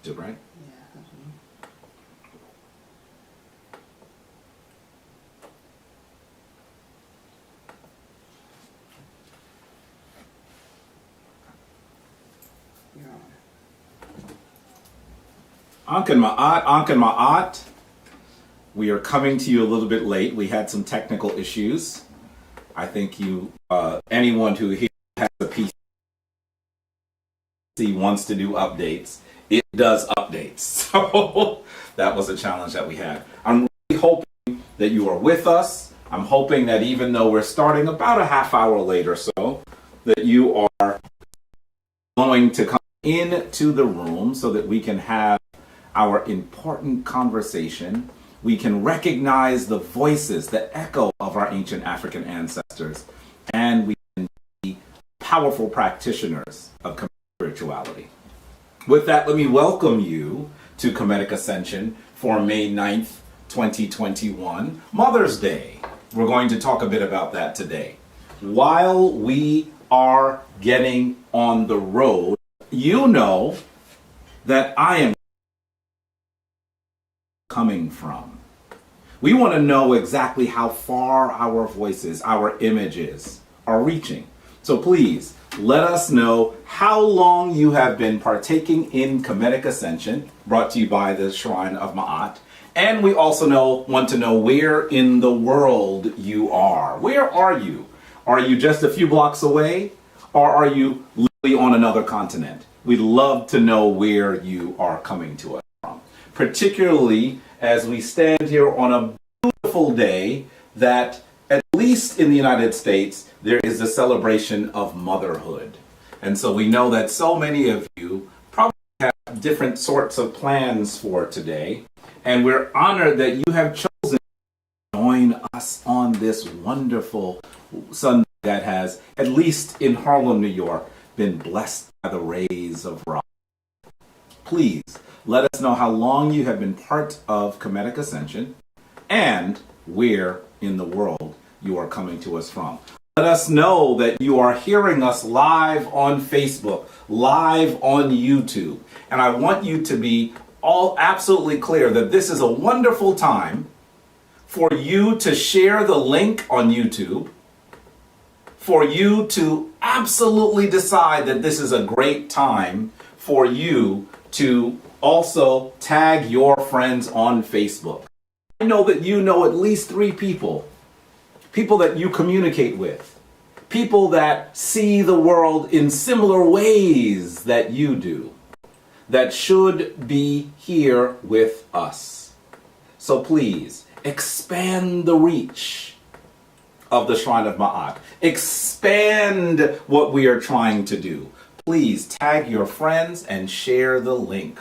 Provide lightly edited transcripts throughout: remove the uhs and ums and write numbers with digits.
right? Yeah. You're on. Ankh and Ma'at, we are coming to you a little bit late. We had some technical issues. I think anyone who here has a PC wants to do updates, it does updates. So that was a challenge that we had. I'm really hoping that you are with us. I'm hoping that even though we're starting about a half hour late or so, that you are going to come into the room so that we can have our important conversation. We can recognize the voices, the echo of our ancient African ancestors, and we can be powerful practitioners of spirituality. With that, let me welcome you to Kemetic Ascension for May 9th, 2021, Mother's Day. We're going to talk a bit about that today. While we are getting on the road, you know that I am coming from. We want to know exactly how far our voices, our images are reaching. So please, let us know how long you have been partaking in Kemetic Ascension, brought to you by the Shrine of Ma'at. And we also want to know where in the world you are. Where are you? Are you just a few blocks away? Or are you literally on another continent? We'd love to know where you are coming to us from. Particularly as we stand here on a beautiful day that, at least in the United States, there is a celebration of motherhood. And so we know that so many of you probably have different sorts of plans for today. And we're honored that you have chosen to join us on this wonderful Sunday that has, at least in Harlem, New York, been blessed by the rays of rock. Please let us know how long you have been part of Kemetic Ascension and where in the world you are coming to us from. Let us know that you are hearing us live on Facebook, live on YouTube. And I want you to be all absolutely clear that this is a wonderful time for you to share the link on YouTube, for you to absolutely decide that this is a great time for you to also tag your friends on Facebook. I know that you know at least 3 people that you communicate with, people that see the world in similar ways that you do, that should be here with us. So please, expand the reach of the Shrine of Ma'at. Expand what we are trying to do. Please tag your friends and share the link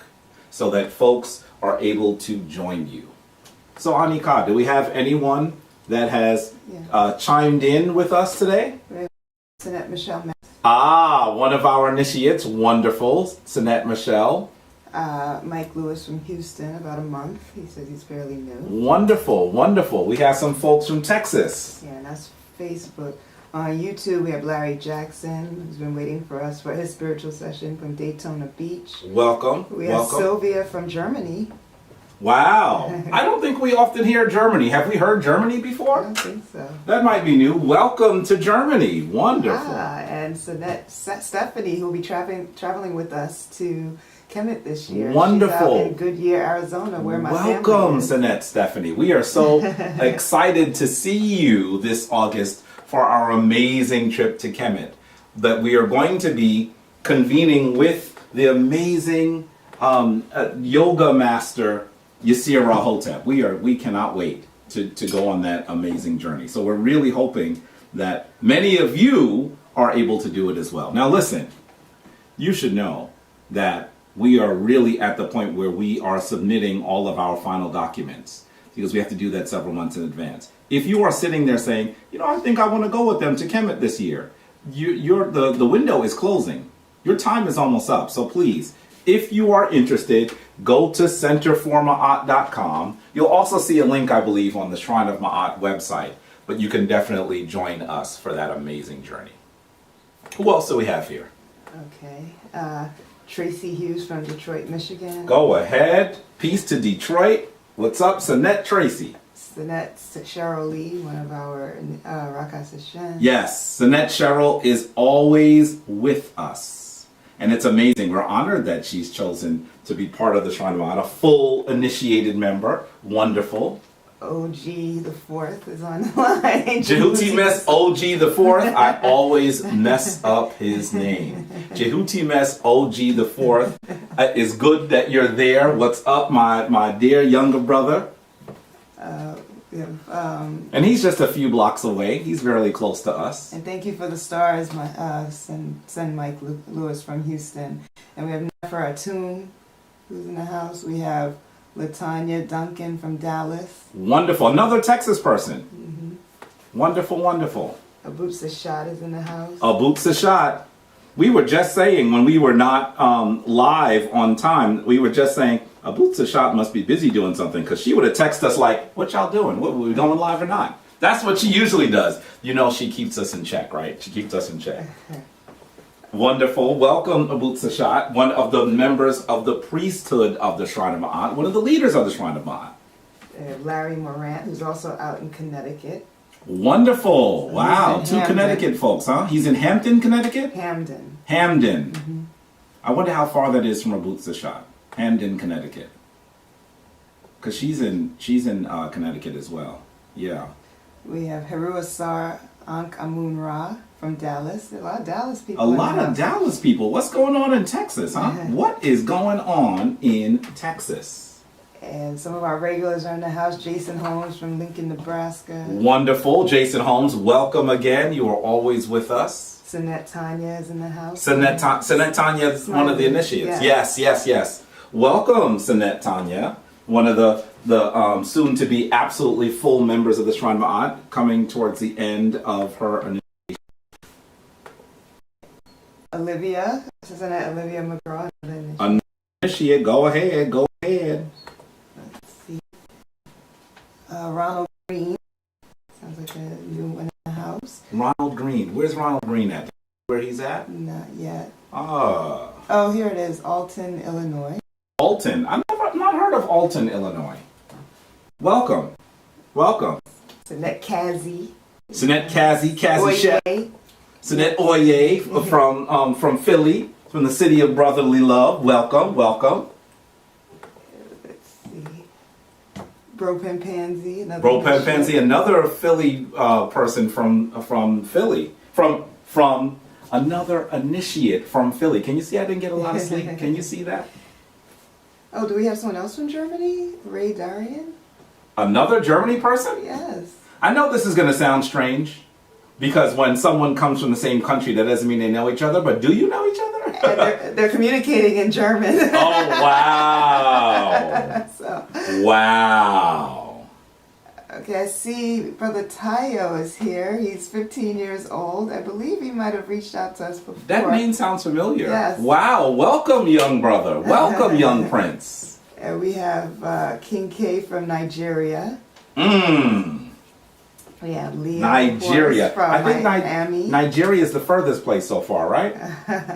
so that folks are able to join you. So Anika, do we have anyone that has chimed in with us today? Sinette Michelle. One of our initiates. Wonderful. Sinette Michelle. Mike Lewis from Houston, about a month. He says he's fairly new. Wonderful, wonderful. We have some folks from Texas. Yeah, and that's Facebook. On YouTube, we have Larry Jackson, who's been waiting for us for his spiritual session from Daytona Beach. Welcome. We have Sylvia from Germany. Wow. I don't think we often hear Germany. Have we heard Germany before? I don't think so. That might be new. Welcome to Germany. Wonderful. And Stephanie, who will be traveling with us to Kemet this year. Wonderful. She's out in Goodyear, Arizona, where my family Welcome, is. Sinette Stephanie. We are so excited to see you this August for our amazing trip to Kemet. That we are going to be convening with the amazing yoga master Yasir Rahotep. We cannot wait to go on that amazing journey. So we're really hoping that many of you are able to do it as well. Now listen, you should know that we are really at the point where we are submitting all of our final documents because we have to do that several months in advance. If you are sitting there saying, I think I want to go with them to Kemet this year, the window is closing. Your time is almost up. So please, if you are interested, go to centerforma'at.com. You'll also see a link, I believe, on the Shrine of Ma'at website, but you can definitely join us for that amazing journey. Who else do we have here? Okay. Tracy Hughes from Detroit, Michigan. Go ahead. Peace to Detroit. What's up, Sinette Tracy? Sinette Cheryl Lee, one of our Rock Ascension. Yes, Sinette Cheryl is always with us. And it's amazing. We're honored that she's chosen to be part of the Shrine of God, a full initiated member. Wonderful. OG the Fourth is on the line. Jehuti Mes OG the Fourth. I always mess up his name. Jehuti Mes OG the Fourth. It's good that you're there. What's up, my dear younger brother? And he's just a few blocks away. He's very close to us. And thank you for the stars, my son Mike Lewis from Houston. And we have Nefer Atum, who's in the house. We have Latanya Duncan from Dallas. Wonderful. Another Texas person. Wonderful, wonderful. Abut Sashad is in the house. Abut Sashad. We were just saying when we were not live on time, we were just saying, Abut Sashad must be busy doing something, because she would have texted us like, what y'all doing? What, we going live or not? That's what she usually does. You know, she keeps us in check, right? She keeps us in check. Wonderful. Welcome, Abut Sashad, one of the members of the priesthood of the Shrine of Ma'at, one of the leaders of the Shrine of Ma'at. Larry Morant, who's also out in Connecticut. Wonderful. So wow. he's Two in Connecticut folks, huh? He's in Hampton, Connecticut? Hamden. Hamden. I wonder how far that is from Abut Sashad. Hamden, Connecticut. Because she's in Connecticut as well. Yeah. We have Heru Asar Ankh Amun Ra from Dallas. A lot of Dallas people. A lot of Dallas people. What's going on in Texas, huh? What is going on in Texas? And some of our regulars are in the house. Jason Holmes from Lincoln, Nebraska. Wonderful. Jason Holmes, welcome again. You are always with us. Sinette Tanya is in the house. Sinette Tanya is one of the initiates. Yes. Welcome, Sinette Tanya. One of the soon-to-be absolutely full members of the Shrine of Ma'at, coming towards the end of her initiation. Olivia. Sinette Olivia McGraw. Initiate. Go ahead. Let's see. Ronald Green. Sounds like a new one in the house. Ronald Green. Where's Ronald Green at? Where he's at? Not yet. Oh, here it is. Alton, Illinois. Alton. I've not heard of Alton, Illinois. Welcome. Sinette Kazi. Kazi Chef. Sinette Oye from Philly, from the city of brotherly love. Welcome. Let's see. Bro Pansy. Another Philly person from Philly. From another initiate from Philly. Can you see I didn't get a lot of sleep? Can you see that? Oh, do we have someone else from Germany? Ray Darian? Another Germany person? Yes. I know this is going to sound strange, because when someone comes from the same country, that doesn't mean they know each other, but do you know each other? And they're communicating in German. Oh, wow. Wow. Okay, I see Brother Tayo is here. He's 15 years old. I believe he might have reached out to us before. That name sounds familiar. Yes. Wow. Welcome, young brother. Welcome, young prince. And we have King K from Nigeria. We have Leo Nigeria. from I think Miami. Nigeria is the furthest place so far, right?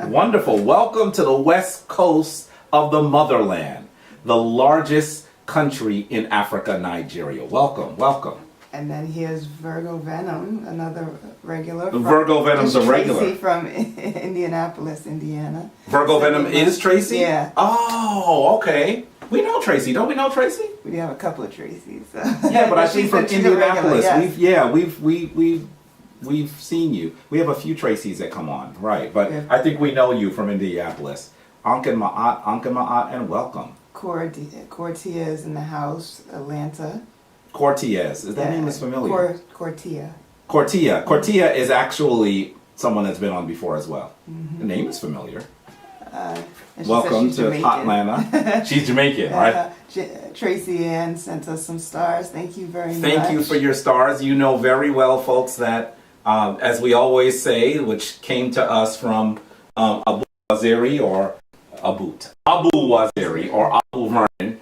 Wonderful. Welcome to the west coast of the motherland, the largest country in Africa, Nigeria. Welcome. And then here's Virgo Venom, another regular. Virgo Venom's a regular. Tracy from Indianapolis, Indiana. Virgo Venom is Tracy? Yeah. Oh, okay. We know Tracy. Don't we know Tracy? We have a couple of Tracys. Yeah, but I think from Indianapolis. Yes. We've seen you. We have a few Tracys that come on, right? But I think we know you from Indianapolis. Anken Ma'at, and welcome. Cortia is in the house, Atlanta. Cortez. That name is familiar. Cortia. Cortia is actually someone that's been on before as well. The name is familiar. Welcome to Hotlanta. She's Jamaican, right? Tracy Ann sent us some stars. Thank you very much. Thank you for your stars. You know very well, folks, that as we always say, which came to us from Abu Waziri or Abu Waziri or Abu Vernon.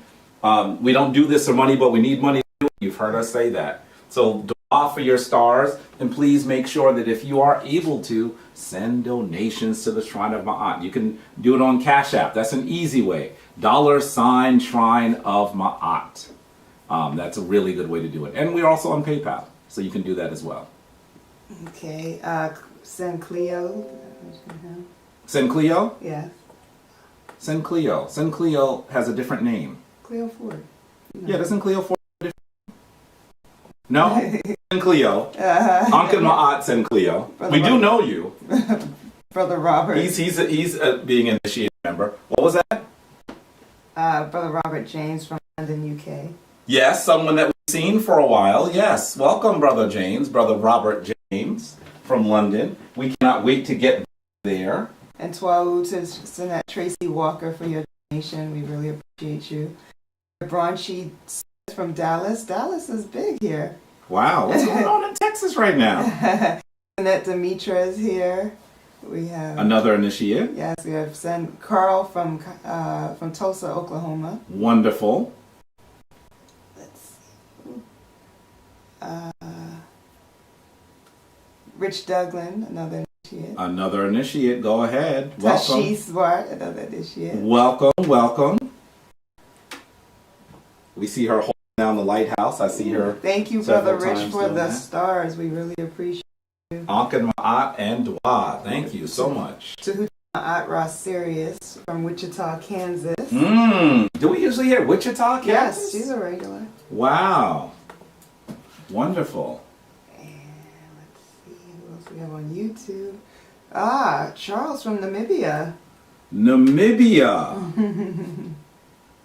We don't do this for money, but we need money to do it. You've heard us say that. So dua for your stars, and please make sure that if you are able to, send donations to the Shrine of Ma'at. You can do it on Cash App. That's an easy way. $ Shrine of Ma'at. That's a really good way to do it. And we're also on PayPal, so you can do that as well. Okay, send Cleo. Send Cleo? Yeah. Send Cleo. Send Cleo has a different name. Cleo Ford. No. Yeah, doesn't Cleo Ford have a different name? No? Send Cleo. Uncle Ma'at send Cleo. Brother We do Robert. know you. Brother Robert. He's being initiated member. What was that? Brother Robert James from London, UK. Yes, someone that we've seen for a while. Yes, welcome, Brother James, Brother Robert James from London. We cannot wait to get there. And Twawu to send that Tracy Walker for your donation. We really appreciate you. Bronchi from Dallas. Dallas is big here. Wow, what's going on in Texas right now? And that Demetra is here. We have Another initiate. Yes, we have sent Carl from Tulsa, Oklahoma. Wonderful. Let's see. Rich Douglin, another initiate. Another initiate. Go ahead. Welcome. Tashi Swart, another initiate. Welcome, welcome. We see her holding down the lighthouse. I see her. Thank you, several Brother Rich, times for doing the that. stars. We really appreciate you. Ankh and Ma'at and Dwa. Thank you so much. To At Ross Sirius from Wichita, Kansas. Do we usually hear Wichita, Kansas? Yes, she's a regular. Wow. Wonderful. And let's see who else we have on YouTube. Charles from Namibia. Namibia.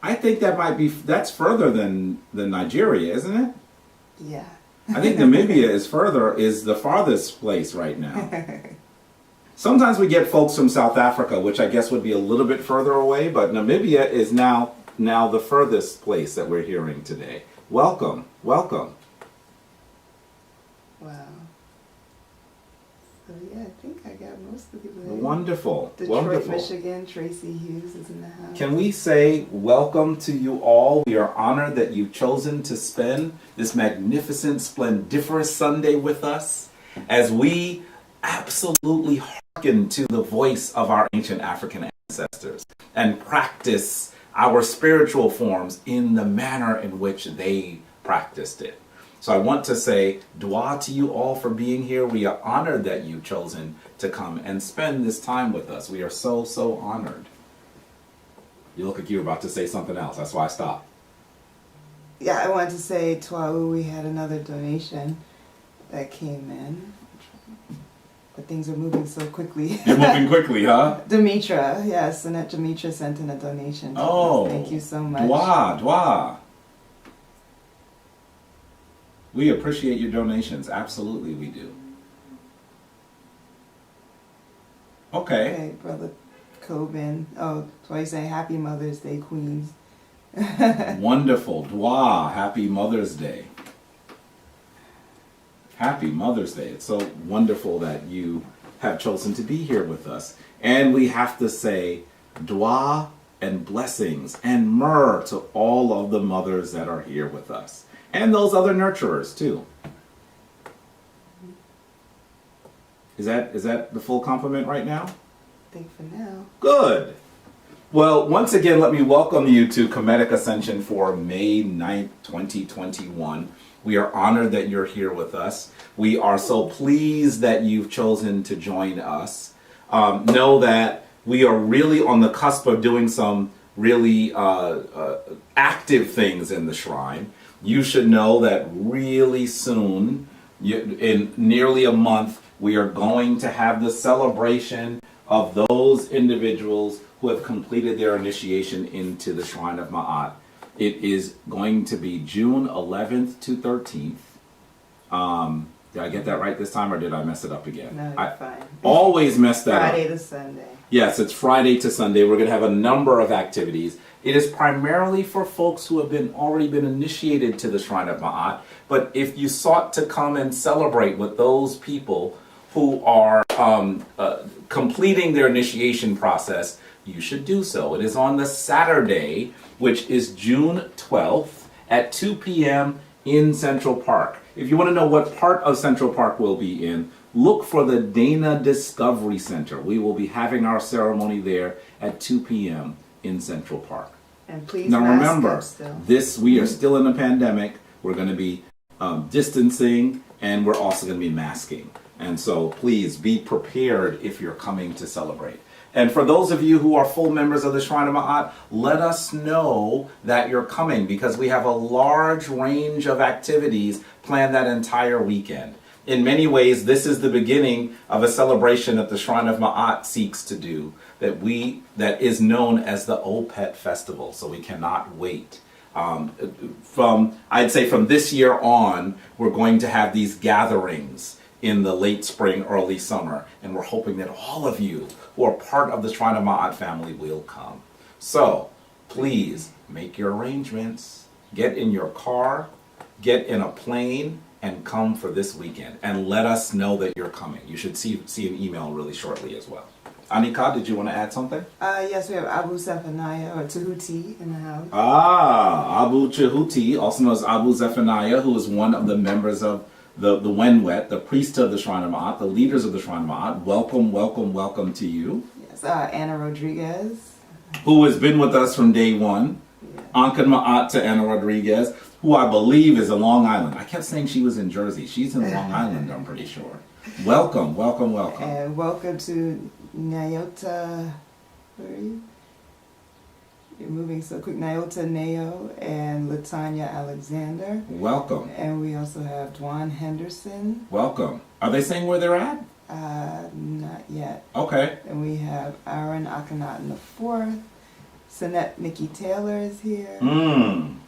I think that's further than Nigeria, isn't it? Yeah. I think Namibia is the farthest place right now. Sometimes we get folks from South Africa, which I guess would be a little bit further away, but Namibia is now the furthest place that we're hearing today. Welcome, welcome. Wow. So yeah, I think I got most of the people there. Wonderful, Detroit, wonderful. Michigan, Tracy Hughes is in the house. Can we say welcome to you all? We are honored that you've chosen to spend this magnificent, splendiferous Sunday with us as we absolutely hearken to the voice of our ancient African ancestors and practice our spiritual forms in the manner in which they practiced it. So I want to say dua to you all for being here. We are honored that you've chosen to come and spend this time with us. We are so, so honored. You look like you were about to say something else. That's why I stopped. Yeah, I wanted to say Twawu, we had another donation that came in. But things are moving so quickly. You're moving quickly, huh? Demetra, yes, and that Demetra sent in a donation to us. Thank you so much. Dua. We appreciate your donations. Absolutely, we do. Okay. Brother Coben. Oh, so you say Happy Mother's Day, Queens. Wonderful. Dua. Happy Mother's Day. Happy Mother's Day. It's so wonderful that you have chosen to be here with us. And we have to say dua and blessings and myrrh to all of the mothers that are here with us. And those other nurturers too. Is that the full complement right now? I think for now. Good. Well, once again, let me welcome you to Kemetic Ascension for May 9th, 2021. We are honored that you're here with us. We are so pleased that you've chosen to join us. Know that we are really on the cusp of doing some really active things in the shrine. You should know that really soon, in nearly a month, we are going to have the celebration of those individuals who have completed their initiation into the Shrine of Ma'at. It is going to be June 11th to 13th. Did I get that right this time, or did I mess it up again? No, you're fine. Always mess that up. Friday to Sunday. Yes, it's Friday to Sunday. We're going to have a number of activities. It is primarily for folks who have already been initiated to the Shrine of Ma'at. But if you sought to come and celebrate with those people who are completing their initiation process, you should do so. It is on the Saturday, which is June 12th at 2 p.m. in Central Park. If you want to know what part of Central Park we'll be in, look for the Dana Discovery Center. We will be having our ceremony there at 2 p.m. in Central Park. And please now mask remember, up still. we are still in a pandemic. We're going to be distancing, and we're also going to be masking. And so please be prepared if you're coming to celebrate. And for those of you who are full members of the Shrine of Ma'at, let us know that you're coming, because we have a large range of activities planned that entire weekend. In many ways, this is the beginning of a celebration that the Shrine of Ma'at seeks to do, that is known as the Opet Festival. So we cannot wait. I'd say from this year on, we're going to have these gatherings in the late spring, early summer, and we're hoping that all of you who are part of the Shrine of Ma'at family will come. So please make your arrangements, get in your car, get in a plane, and come for this weekend, and let us know that you're coming. You should see an email really shortly as well. Anika, did you want to add something? Yes, we have Abu Zephaniah, or Tahuti, in the house. Abu Chehuti, also known as Abu Zephaniah, who is one of the members of the Wenwet, the priesthood of the Shrine of Ma'at, the leaders of the Shrine of Ma'at. Welcome, welcome, welcome to you. Yes, Anna Rodriguez. Who has been with us from day one. Yeah. Ankan Ma'at to Anna Rodriguez, who I believe is in Long Island. I kept saying she was in Jersey. She's in Long Island, I'm pretty sure. Welcome, welcome, welcome. And welcome to Nyota. Where are you? You're moving so quick. Nyota Neo and Latanya Alexander. Welcome. And we also have Dwan Henderson. Welcome. Are they saying where they're at? Not yet. Okay. And we have Aaron Akhenaten the fourth. Sinette Nikki Taylor is here. And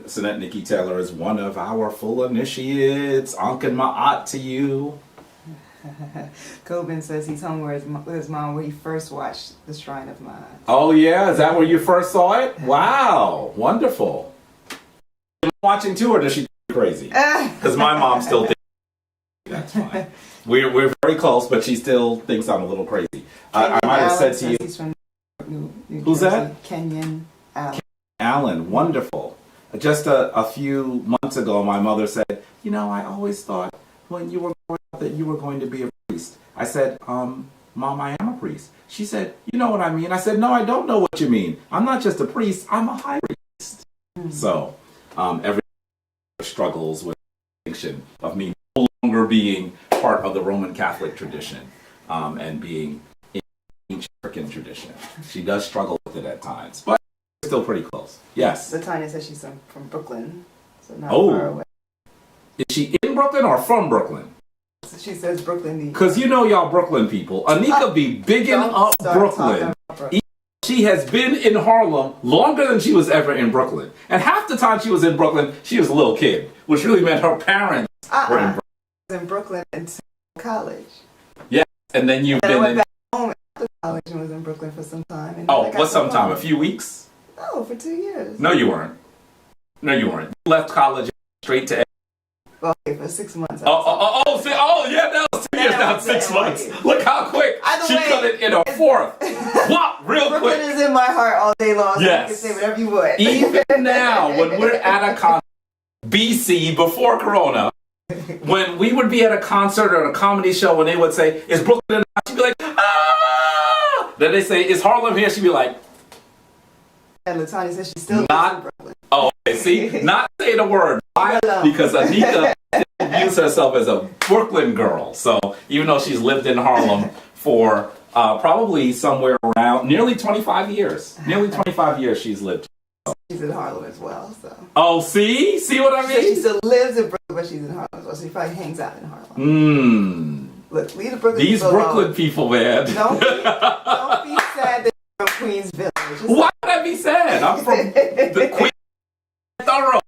Sinette Nikki Taylor is one of our full initiates. Ankan Ma'at to you. Coben says he's home with his mom where he first watched The Shrine of Ma'at. Oh yeah, is that where you first saw it? Wow, wonderful. Am I watching too, or does she think I'm crazy? Because my mom still thinks that's fine. We're very close, but she still thinks I'm a little crazy. I might have said to you. He's from New Who's Jersey. that? Kenyon Allen. Allen, wonderful. Just a few months ago, my mother said, "You know, I always thought when you were growing up that you were going to be a priest." I said, Mom, I am a priest. She said, "You know what I mean?" I said, "No, I don't know what you mean. I'm not just a priest, I'm a high priest." So, everyone struggles with the distinction of me no longer being part of the Roman Catholic tradition and being in the ancient African tradition. She does struggle with it at times, but we're still pretty close. Yes. Latanya says she's from Brooklyn, so not far away. Is she in Brooklyn or from Brooklyn? She says Brooklyn. Because you know y'all Brooklyn people. Anika be bigging up Brooklyn. She has been in Harlem longer than she was ever in Brooklyn. And half the time she was in Brooklyn, she was a little kid, which really meant her parents were in Brooklyn. I was in Brooklyn until college. Yes, and then you've been went back home after college and was in Brooklyn for some time. And what's some time? A few weeks? No, for 2 years. No, you weren't. You left college straight to Okay, for 6 months. Yeah, that was 2 years, not 6 months. Look how quick. She cut it in a fourth. What? Real quick. Brooklyn is in my heart all day long, so yes. you can say whatever you want. Even now, when we're at a concert, BC, before Corona, when we would be at a concert or a comedy show, when they would say, "Is Brooklyn in the house?" She'd be like, "Ah!" Then they say, "Is Harlem here?" She'd be like, and Latanya says she still lives in Brooklyn. Oh, okay, see? Not saying a word. Why? Because Anika views herself as a Brooklyn girl. So even though she's lived in Harlem for probably somewhere around nearly 25 years. Nearly 25 years she's lived. She's in Harlem as well, so. Oh, see? See what I mean? She still lives in Brooklyn, but she's in Harlem as well. So she probably hangs out in Harlem. Look, leave the Brooklyn These Brooklyn people, man. Don't be sad that you're from Queens Village. Why would I be sad? I'm from the Queens Thorough.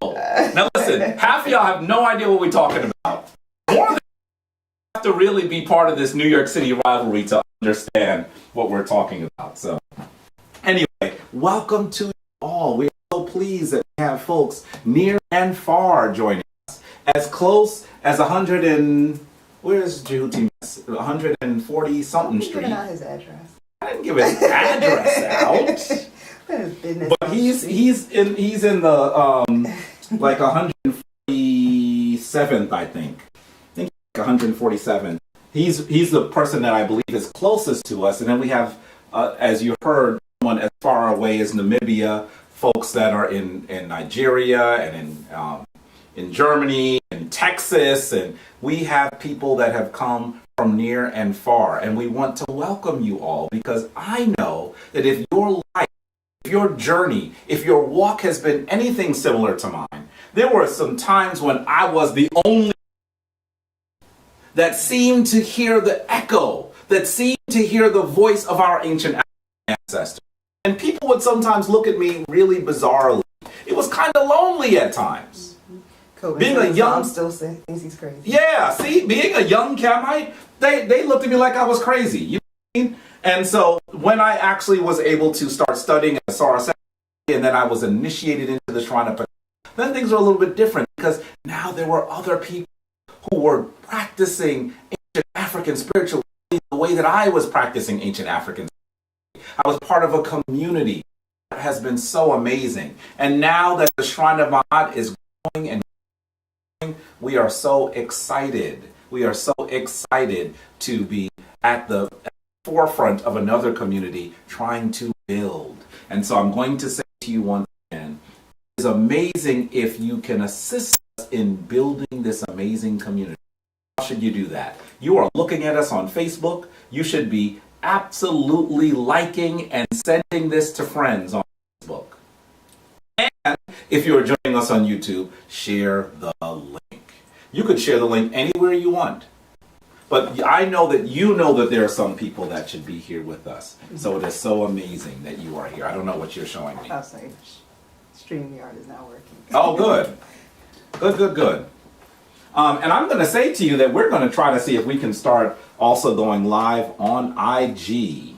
Now listen, half of y'all have no idea what we're talking about. More than have to really be part of this New York City rivalry to understand what we're talking about. So anyway, welcome to you all. We're so pleased that we have folks near and far joining us. As close as 100 and... Where's Jehuti? 140 something street. Giving out his address. I didn't give his address out. But he's in the like 147th, I think. I think 147. He's the person that I believe is closest to us. And then we have, as you heard, someone as far away as Namibia, folks that are in Nigeria and in Germany and Texas. And we have people that have come from near and far. And we want to welcome you all, because I know that if your life, if your journey, if your walk has been anything similar to mine, there were some times when I was the only that seemed to hear the echo, that seemed to hear the voice of our ancient ancestors. And people would sometimes look at me really bizarrely. It was kind of lonely at times. Being a young, still thinks he's crazy. Yeah, see, being a young Kemite, they looked at me like I was crazy. You know what I mean? And so when I actually was able to start studying at Ascension, and then I was initiated into the Shrine of Ptah, then things were a little bit different, because now there were other people who were practicing ancient African spirituality the way that I was practicing ancient African. I was part of a community that has been so amazing. And now that the Shrine of Ma'at is growing and growing, we are so excited. We are so excited to be at the forefront of another community trying to build. And so I'm going to say to you once again, it's amazing if you can assist us in building this amazing community. How should you do that? You are looking at us on Facebook. You should be absolutely liking and sending this to friends on Facebook. And if you are joining us on YouTube, share the link. You could share the link anywhere you want. But I know that there are some people that should be here with us. So it is so amazing that you are here. I don't know what you're showing me. I'll say, StreamYard is not working. Oh, good. Good. And I'm going to say to you that we're going to try to see if we can start also going live on IG.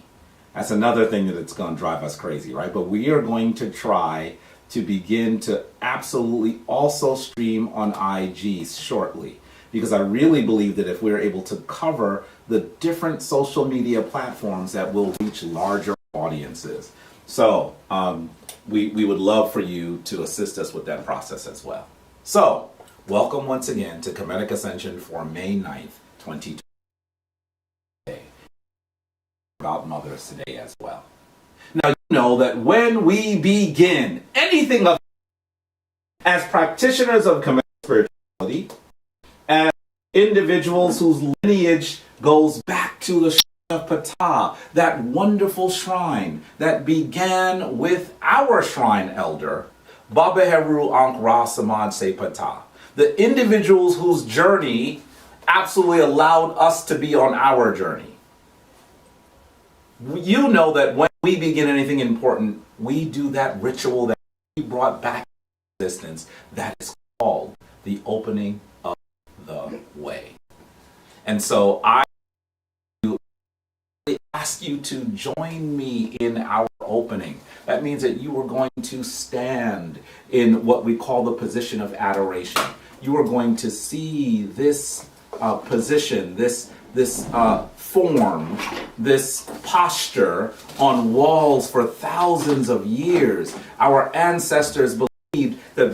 That's another thing that's going to drive us crazy, right? But we are going to try to begin to absolutely also stream on IG shortly, because I really believe that if we're able to cover the different social media platforms, that will reach larger audiences. So we would love for you to assist us with that process as well. So welcome once again to Kemetic Ascension for May 9th, 2020. About mothers today as well. Now, you know that when we begin anything of as practitioners of Kemetic spirituality, as individuals whose lineage goes back to the Shrine of Ptah, that wonderful shrine that began with our shrine elder, Baba Heru Ankh Ra Samad Se Ptah. The individuals whose journey absolutely allowed us to be on our journey. You know that when we begin anything important, we do that ritual that we brought back to existence. That is called the opening of the way. And so I ask you to join me in our opening. That means that you are going to stand in what we call the position of adoration. You are going to see this position, this form, this posture on walls for thousands of years. Our ancestors believed that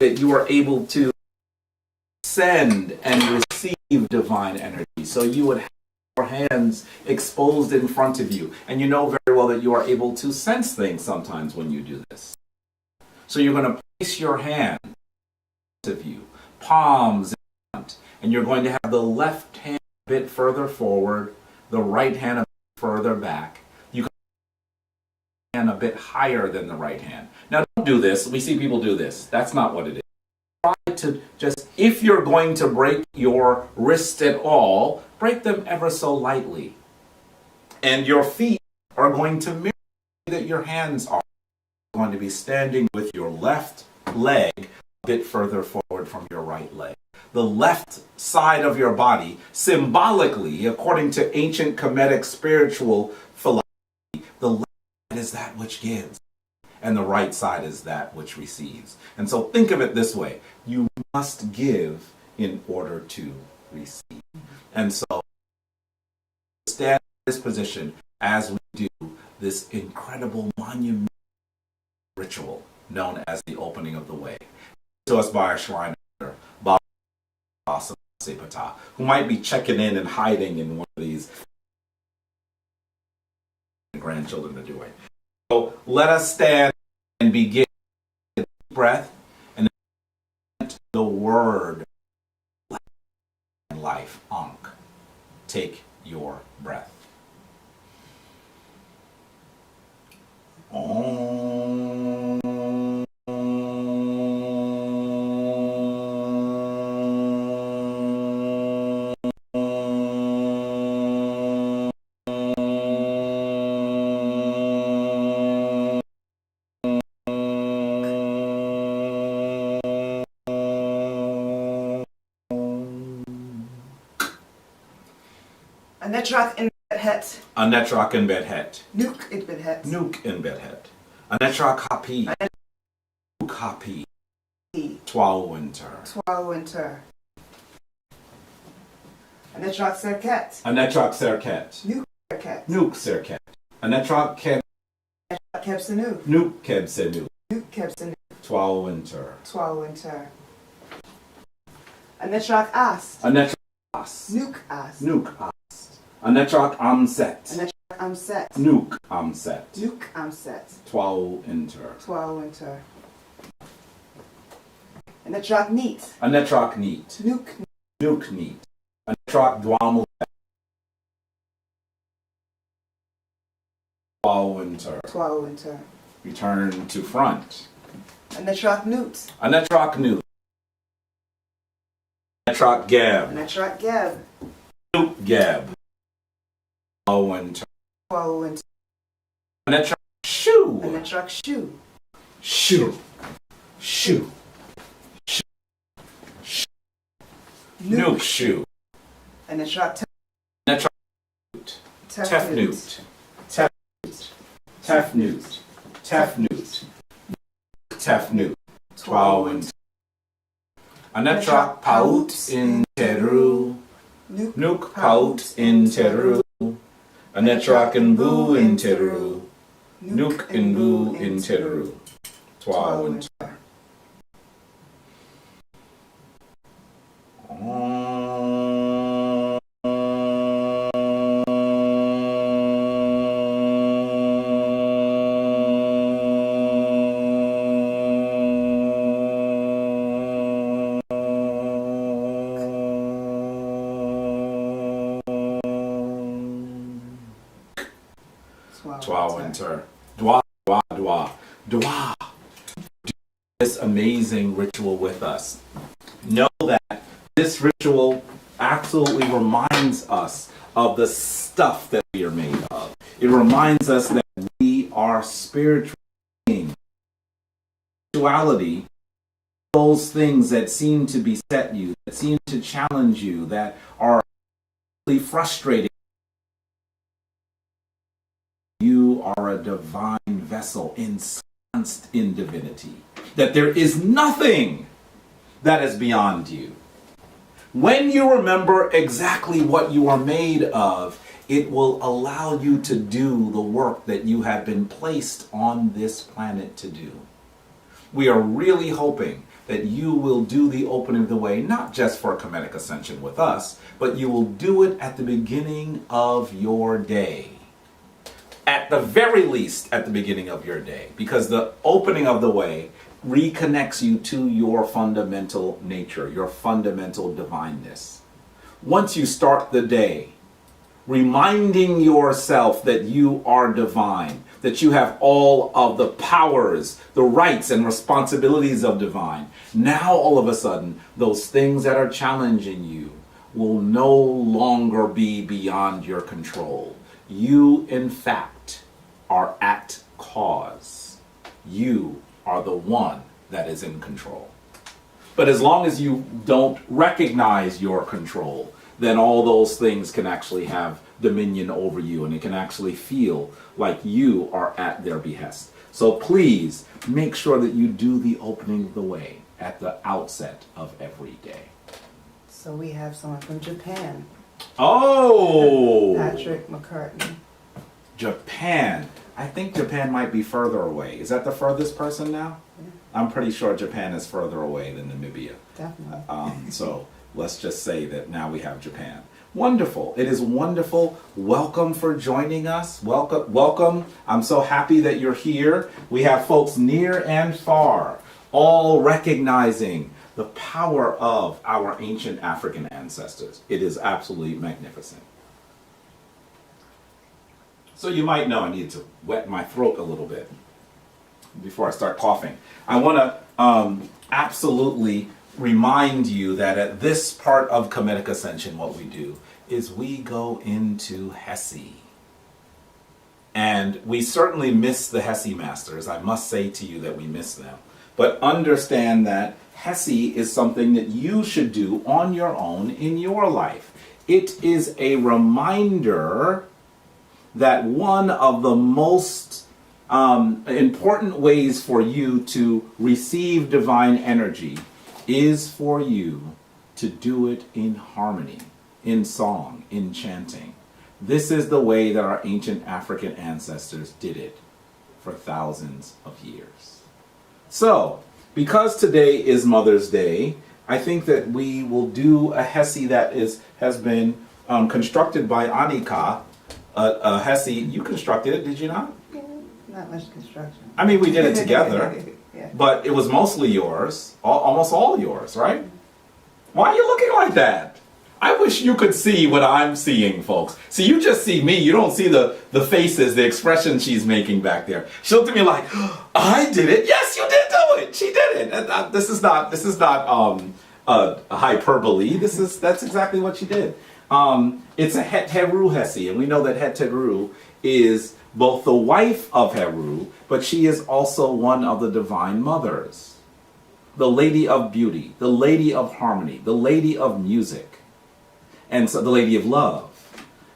that you are able to send and receive divine energy. So you would have your hands exposed in front of you. And you know very well that you are able to sense things sometimes when you do this. So you're going to place your hand in front of you, palms in front, and you're going to have the left hand a bit further forward, the right hand a bit further back. You can put your hand a bit higher than the right hand. Now don't do this. We see people do this. That's not what it is. Try to just, if you're going to break your wrist at all, break them ever so lightly. And your feet are going to mirror that your hands are going to be standing with your left leg a bit further forward from your right leg. The left side of your body, symbolically, according to ancient Kemetic spiritual philosophy, the left side is that which gives, and the right side is that which receives. And so think of it this way: you must give in order to receive. And so stand in this position as we do this incredible monumental ritual known as the opening of the way. To us by our shrine elder, Baba who might be checking in and hiding in one of these grandchildren are doing. So let us stand and begin with a deep breath and the word life, Ankh. Take your breath. Anetrak in Bedhet. Anetrak in Bedhet. Nuke in Bedhet. Nuke in Bedhet. Anetrak Hapi. Nuke Hapi. Twal Winter. Twal Winter. Anetrak Serket. Anetrak Serket. Nuke Serket. Nuke Serket. Anetrak Keb. Anetrak Kebsanu. Nuke Kebsenu. Nuke Kebsanu. Twal Winter. Twal Winter. Anetrak Ast. Anetrak Ast. Nuke Ast. Nuke Ast. Anetrak Amset. Anetrak Amset. Nuke Amset. Nuke Amset. Twal Winter. Twal Winter. Anetrak Neat. Anetrak Neat. Nuke. Nuke Neat. Anetrak Dwamu. Twal Winter. Twal Winter. Return to front. Anetrak Newt. Anetrak Newt. Anetrak Geb. Anetrak Geb. Newt Geb. Twal Winter. Twal Winter. Anetrak Shoe. Anetrak Shoe. Shoe. Shoe. Nuke Shoe. Anetrak Anetrak Newt. Tef Newt. Tef Newt. Tef Newt. Tef Newt. Tef Newt. Twal Winter. Anetrak Paut in Teru. Nuke Paut in Teru. Anetrak and Boo in Teru. Nuke and Boo in Teru. Twal Winter. Twal Winter. Dwa, dwa, dwa. Dwa. Do this amazing ritual with us. Know that this ritual absolutely reminds us of the stuff that we are made of. It reminds us that we are spiritual beings. Spirituality, those things that seem to beset you, that seem to challenge you, that are frustrating. You are a divine vessel ensconced in divinity. That there is nothing that is beyond you. When you remember exactly what you are made of, it will allow you to do the work that you have been placed on this planet to do. We are really hoping that you will do the opening of the way, not just for Kemetic Ascension with us, but you will do it at the beginning of your day. At the very least, at the beginning of your day, because the opening of the way reconnects you to your fundamental nature, your fundamental divineness. Once you start the day, reminding yourself that you are divine, that you have all of the powers, the rights and responsibilities of divine, now all of a sudden, those things that are challenging you will no longer be beyond your control. You, in fact, are at cause. You are the one that is in control. But as long as you don't recognize your control, then all those things can actually have dominion over you, and it can actually feel like you are at their behest. So please make sure that you do the opening of the way at the outset of every day. So we have someone from Japan. Oh! Patrick McCartney. Japan. I think Japan might be further away. Is that the furthest person now? Yeah. I'm pretty sure Japan is further away than Namibia. Definitely. So let's just say that now we have Japan. Wonderful. It is wonderful. Welcome for joining us. Welcome. Welcome. I'm so happy that you're here. We have folks near and far, all recognizing the power of our ancient African ancestors. It is absolutely magnificent. So you might know I need to wet my throat a little bit before I start coughing. I want to absolutely remind you that at this part of Kemetic Ascension, what we do is we go into Hesi. And we certainly miss the Hesi masters. I must say to you that we miss them. But understand that Hesi is something that you should do on your own in your life. It is a reminder that one of the most important ways for you to receive divine energy is for you to do it in harmony, in song, in chanting. This is the way that our ancient African ancestors did it for thousands of years. So, because today is Mother's Day, I think that we will do a Hesi that has been constructed by Anika. A Hesi, you constructed it, did you not? Not much construction. I mean, we did it together, Yeah. but it was mostly yours, almost all yours, right? Why are you looking like that? I wish you could see what I'm seeing, folks. See, you just see me. You don't see the faces, the expression she's making back there. She looked at me like, I did it. Yes, you did do it. She did it. This is not a hyperbole. That's exactly what she did. It's a Het Heru Hesi, and we know that Het Heru is both the wife of Heru, but she is also one of the divine mothers. The lady of beauty, the lady of harmony, the lady of music, and so the lady of love.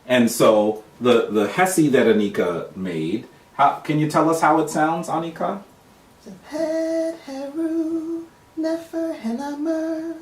And so the Hesi that Anika made, can you tell us how it sounds, Anika? Het Heru Nefer Henamer,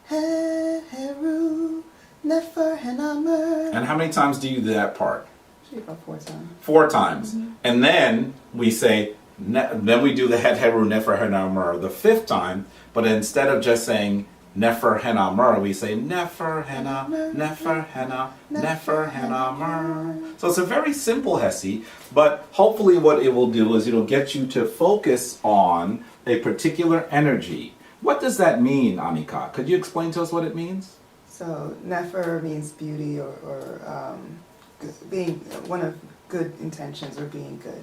Het Heru Nefer Henamer. And how many times do you do that part? About 4 times. 4 times. Mm-hmm. And then we say, then we do the Het Heru Nefer Henamer the 5th time, but instead of just saying Nefer Henamer, we say Nefer Hena, Nefer Hena, Nefer Henamer. So it's a very simple Hesi, but hopefully what it will do is it'll get you to focus on a particular energy. What does that mean, Anika? Could you explain to us what it means? So Nefer means beauty or being one of good intentions or being good.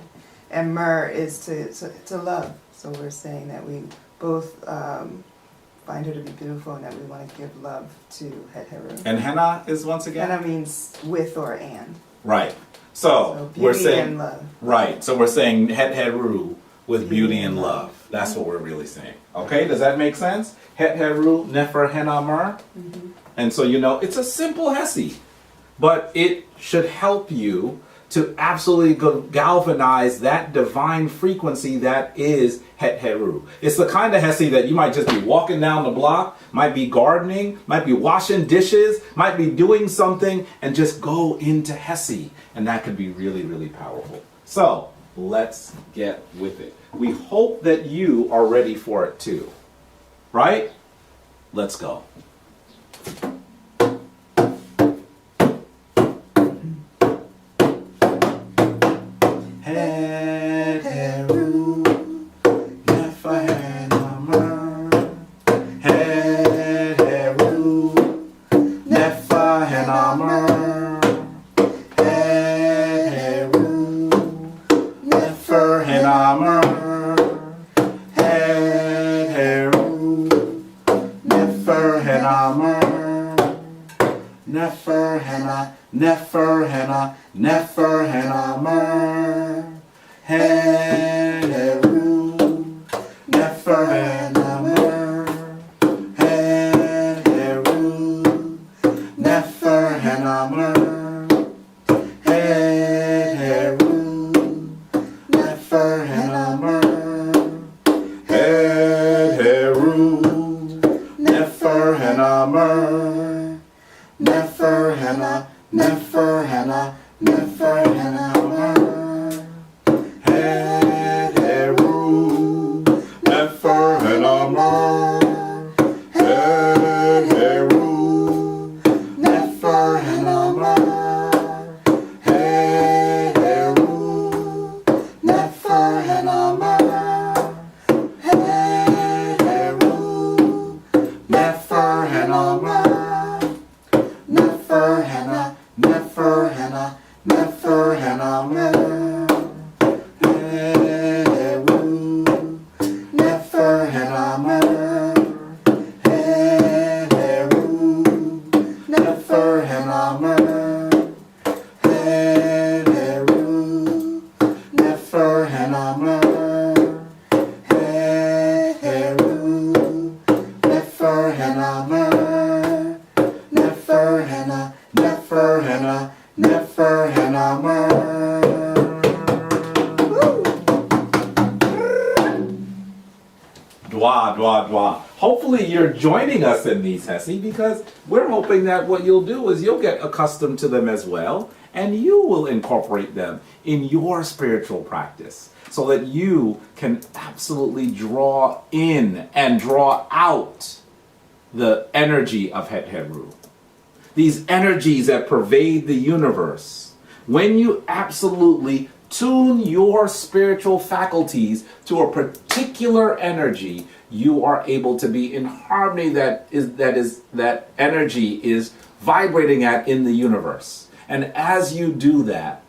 And Mer is to love. So we're saying that we both find her to be beautiful and that we want to give love to Het Heru. And Henna is once again? Henna means with or and. Right. So beauty we're saying, and love. Right. So we're saying Het Heru with beauty and love. That's what we're really saying. Okay, does that make sense? Het Heru Nefer Henamer. Mm-hmm. And so you know, it's a simple Hesi, but it should help you to absolutely galvanize that divine frequency that is Het Heru. It's the kind of Hesi that you might just be walking down the block, might be gardening, might be washing dishes, might be doing something, and just go into Hesi. And that could be really, really powerful. So, let's get with it. We hope that you are ready for it too. Right? Let's go. Het Heru Nefer Henamer. Het Heru Nefer Henamer. Het Heru Nefer Henamer. Het Heru Nefer Henamer. Nefer Hena, Nefer Hena, Nefer Henamer. Het Heru Nefer Henamer. Het Heru Nefer Henamer. Het Heru Nefer Henamer. Het Heru Nefer Henamer. Nefer Hena, Nefer Hena, Nefer Henamer. Het Heru Nefer Henamer. Het Heru Dwa, dwa, dwa. Hopefully you're joining us in these, Hessie, because we're hoping that what you'll do is you'll get accustomed to them as well, and you will incorporate them in your spiritual practice so that you can absolutely draw in and draw out the energy of Het Heru. These energies that pervade the universe. When you absolutely tune your spiritual faculties to a particular energy, you are able to be in harmony that energy is vibrating at in the universe. And as you do that,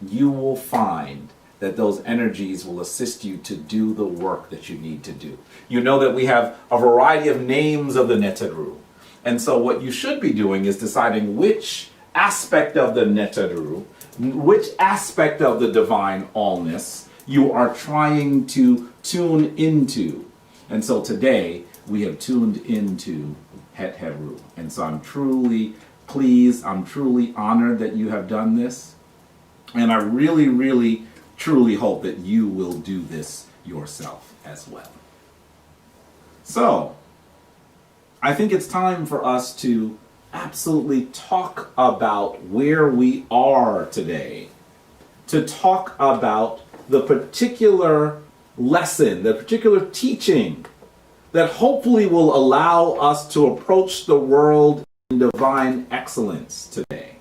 you will find that those energies will assist you to do the work that you need to do. You know that we have a variety of names of the Neteru. And so what you should be doing is deciding which aspect of the Neteru, which aspect of the divine allness you are trying to tune into. And so today we have tuned into Het Heru. And so I'm truly pleased, I'm truly honored that you have done this. And I really, really, truly hope that you will do this yourself as well. So, I think it's time for us to absolutely talk about where we are today. To talk about the particular lesson, the particular teaching that hopefully will allow us to approach the world in divine excellence today.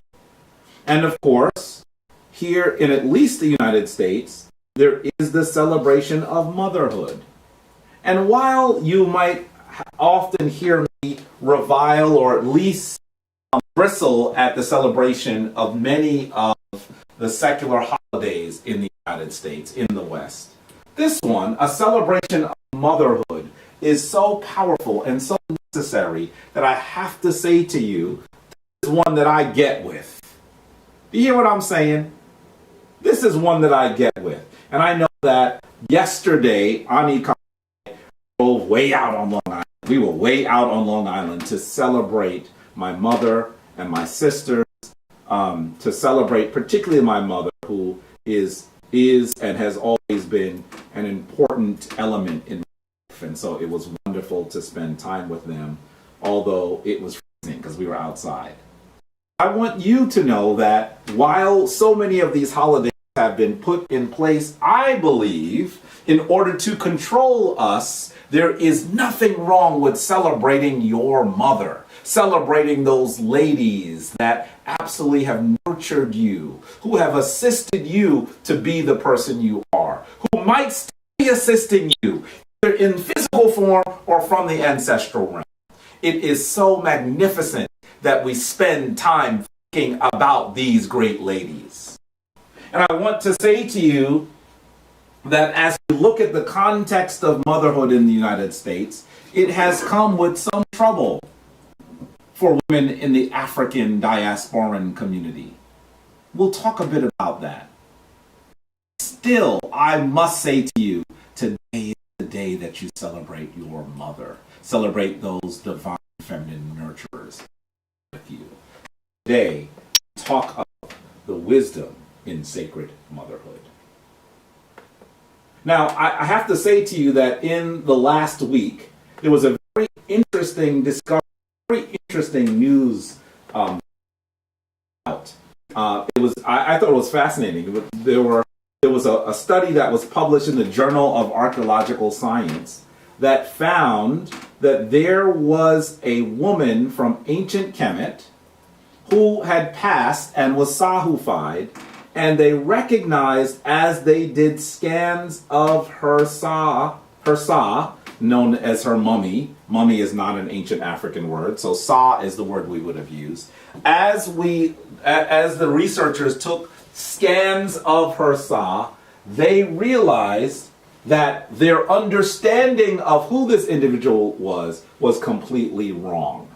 And of course, here in at least the United States, there is the celebration of motherhood. And while you might often hear me revile or at least bristle at the celebration of many of the secular holidays in the United States, in the West, this one, a celebration of motherhood, is so powerful and so necessary that I have to say to you, this is one that I get with. Do you hear what I'm saying? This is one that I get with. And I know that yesterday, Ani drove way out on Long Island. We were way out on Long Island to celebrate my mother and my sisters, to celebrate particularly my mother, who is and has always been an important element in my life. And so it was wonderful to spend time with them, although it was freezing because we were outside. I want you to know that while so many of these holidays have been put in place, I believe, in order to control us, there is nothing wrong with celebrating your mother, celebrating those ladies that absolutely have nurtured you, who have assisted you to be the person you are, who might still be assisting you, either in physical form or from the ancestral realm. It is so magnificent that we spend time thinking about these great ladies. And I want to say to you that as we look at the context of motherhood in the United States, it has come with some trouble for women in the African diasporan community. We'll talk a bit about that. Still, I must say to you, today is the day that you celebrate your mother. Celebrate those divine feminine nurturers with you. Today, talk of the wisdom in sacred motherhood. Now, I have to say to you that in the last week, there was a very interesting discovery, very interesting news out. I thought it was fascinating. There was a study that was published in the Journal of Archaeological Science that found that there was a woman from ancient Kemet who had passed and was Sahufied, and they recognized as they did scans of her Sa, known as her mummy. Mummy is not an ancient African word, so Sa is the word we would have used. As the researchers took scans of her Sa, they realized that their understanding of who this individual was completely wrong.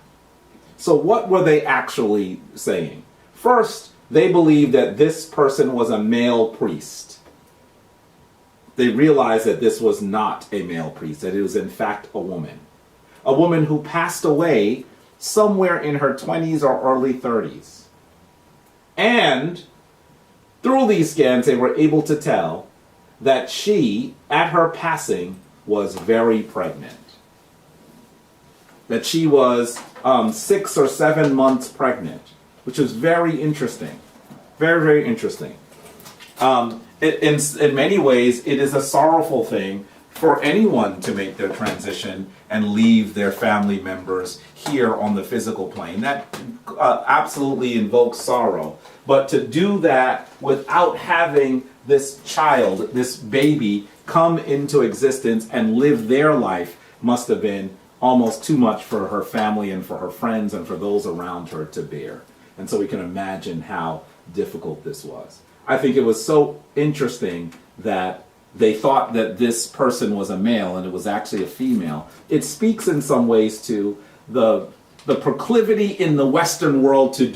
So what were they actually saying? First, they believed that this person was a male priest. They realized that this was not a male priest, that it was in fact a woman. A woman who passed away somewhere in her 20s or early 30s. And through these scans, they were able to tell that she, at her passing, was very pregnant. that she was 6 or 7 months pregnant, which is very interesting. Very, very interesting. In many ways, it is a sorrowful thing for anyone to make their transition and leave their family members here on the physical plane. That absolutely invokes sorrow. But to do that without having this child, this baby, come into existence and live their life must have been almost too much for her family and for her friends and for those around her to bear. And so we can imagine how difficult this was. I think it was so interesting that they thought that this person was a male and it was actually a female. It speaks in some ways to the proclivity in the Western world to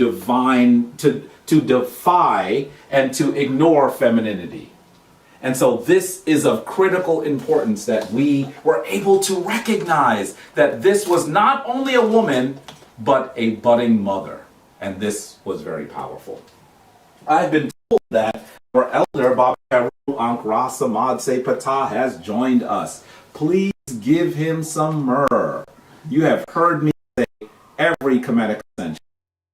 defy and to ignore femininity. And so this is of critical importance that we were able to recognize that this was not only a woman, but a budding mother. And this was very powerful. I've been told that our elder, Baba Karu Ankra Samad Se Patah, has joined us. Please give him some myrrh. You have heard me say every Kemetic Ascension,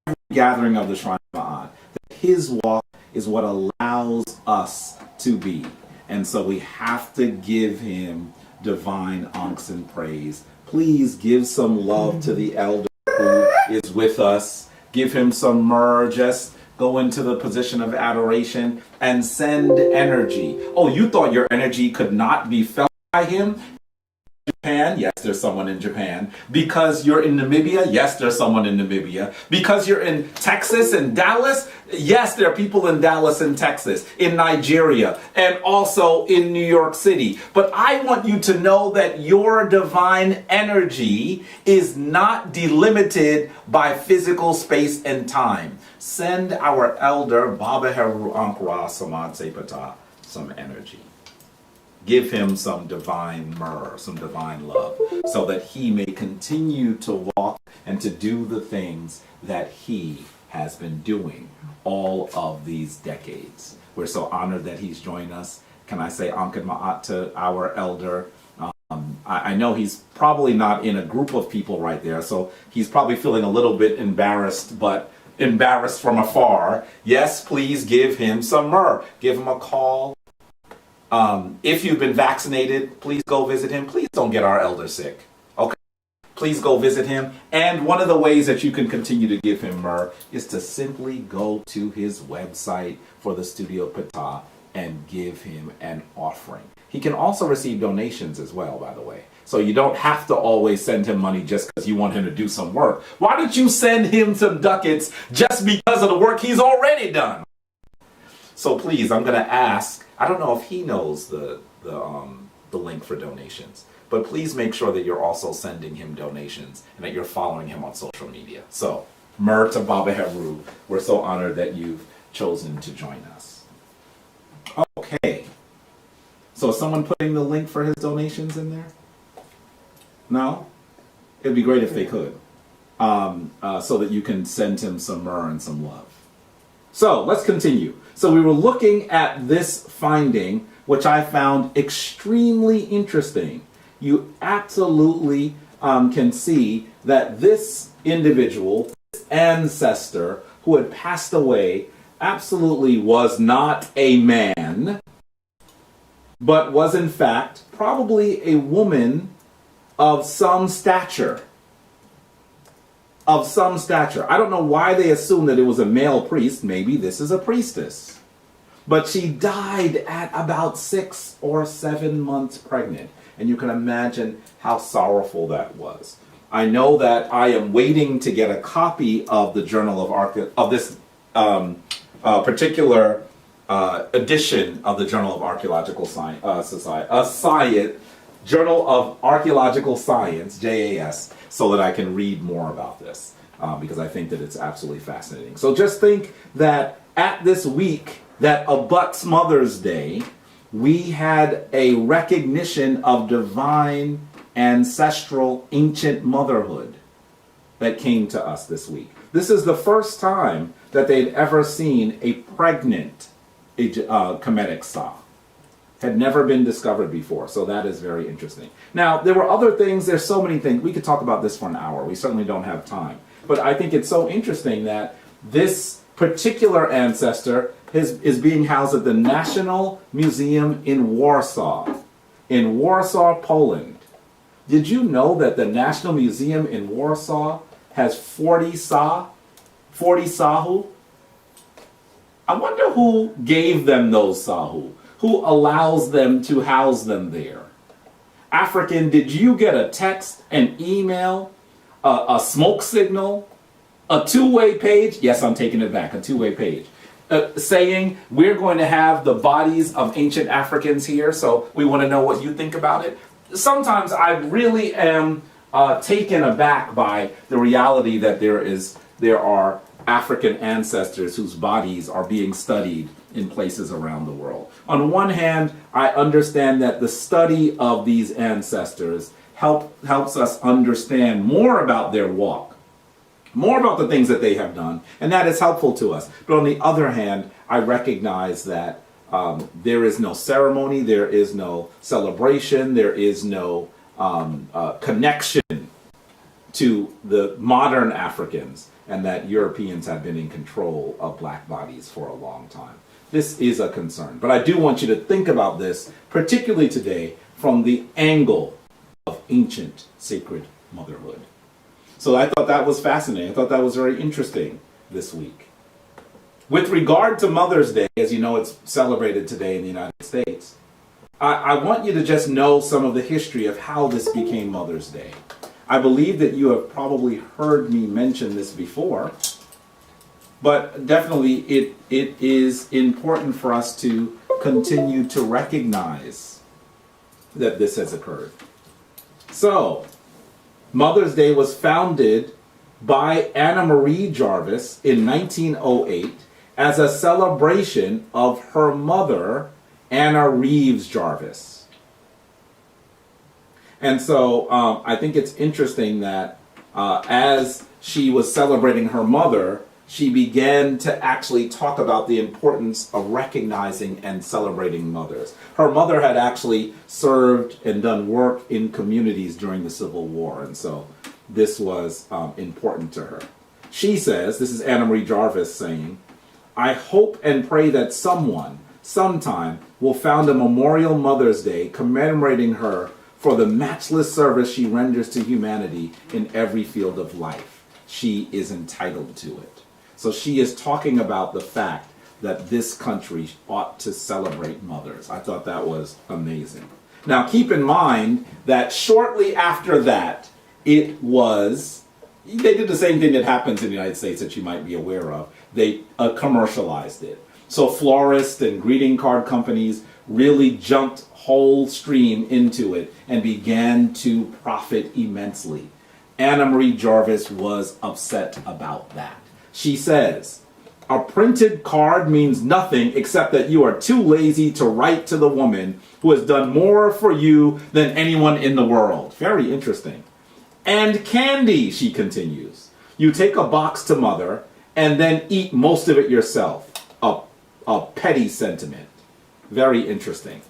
every gathering of the Shrine of Ma'at, that his walk is what allows us to be. And so we have to give him divine unks and praise. Please give some love to the elder who is with us. Give him some myrrh. Just go into the position of adoration and send energy. Oh, you thought your energy could not be felt by him? Japan, yes, there's someone in Japan. Because you're in Namibia, yes, there's someone in Namibia. Because you're in Texas and Dallas, yes, there are people in Dallas and Texas, in Nigeria, and also in New York City. But I want you to know that your divine energy is not delimited by physical space and time. Send our elder, Baba Heru Ankra Samad Se Patah, some energy. Give him some divine myrrh, some divine love, so that he may continue to walk and to do the things that he has been doing all of these decades. We're so honored that he's joined us. Can I say Ankh Ma'at to our elder? I know he's probably not in a group of people right there, so he's probably feeling a little bit embarrassed, but embarrassed from afar. Yes, please give him some myrrh. Give him a call. If you've been vaccinated, please go visit him. Please don't get our elder sick. Okay? Please go visit him. And one of the ways that you can continue to give him myrrh is to simply go to his website for the Studio Patah and give him an offering. He can also receive donations as well, by the way. So you don't have to always send him money just because you want him to do some work. Why don't you send him some ducats just because of the work he's already done? So please, I'm going to ask, I don't know if he knows the link for donations, but please make sure that you're also sending him donations and that you're following him on social media. So, myrrh to Baba Heru, we're so honored that you've chosen to join us. Okay. So is someone putting the link for his donations in there? No? It'd be great if they could. So that you can send him some myrrh and some love. So let's continue. So we were looking at this finding, which I found extremely interesting. You absolutely can see that this individual, this ancestor who had passed away, absolutely was not a man, but was in fact probably a woman of some stature. Of some stature. I don't know why they assumed that it was a male priest. Maybe this is a priestess. But she died at about 6 or 7 months pregnant. And you can imagine how sorrowful that was. I know that I am waiting to get a copy of the Journal of this particular edition of the Journal of Archaeological Science, Journal of Archaeological Science, JAS, so that I can read more about this, because I think that it's absolutely fascinating. So just think that at this week that abuts Mother's Day, we had a recognition of divine, ancestral, ancient motherhood that came to us this week. This is the first time that they'd ever seen a pregnant Kemetic Sa. had never been discovered before. So that is very interesting. Now, there were other things. There's so many things. We could talk about this for an hour. We certainly don't have time. But I think it's so interesting that this particular ancestor is being housed at the National Museum in Warsaw, Poland. Did you know that the National Museum in Warsaw has 40 sahu? I wonder who gave them those sahu. Who allows them to house them there? African, did you get a text, an email, a smoke signal, a two-way page? Yes, I'm taking it back, a two-way page. Saying we're going to have the bodies of ancient Africans here, so we want to know what you think about it. Sometimes I really am taken aback by the reality that there are African ancestors whose bodies are being studied in places around the world. On one hand, I understand that the study of these ancestors helps us understand more about their walk, more about the things that they have done, and that is helpful to us. But on the other hand, I recognize that there is no ceremony, there is no celebration, there is no connection to the modern Africans, and that Europeans have been in control of black bodies for a long time. This is a concern. But I do want you to think about this, particularly today, from the angle of ancient sacred motherhood. So I thought that was fascinating. I thought that was very interesting this week. With regard to Mother's Day, as you know, it's celebrated today in the United States. I want you to just know some of the history of how this became Mother's Day. I believe that you have probably heard me mention this before, but definitely it is important for us to continue to recognize that this has occurred. So, Mother's Day was founded by Anna Marie Jarvis in 1908 as a celebration of her mother, Anna Reeves Jarvis. And so I think it's interesting that as she was celebrating her mother, she began to actually talk about the importance of recognizing and celebrating mothers. Her mother had actually served and done work in communities during the Civil War, and so this was important to her. She says, this is Anna Marie Jarvis saying, "I hope and pray that someone, sometime, will found a memorial Mother's Day commemorating her for the matchless service she renders to humanity in every field of life. She is entitled to it." So she is talking about the fact that this country ought to celebrate mothers. I thought that was amazing. Now keep in mind that shortly after that, they did the same thing that happens in the United States that you might be aware of. They commercialized it. So florists and greeting card companies really jumped whole stream into it and began to profit immensely. Anna Marie Jarvis was upset about that. She says, "A printed card means nothing except that you are too lazy to write to the woman who has done more for you than anyone in the world." Very interesting. "And candy," she continues. "You take a box to mother and then eat most of it yourself." A petty sentiment. Very interesting.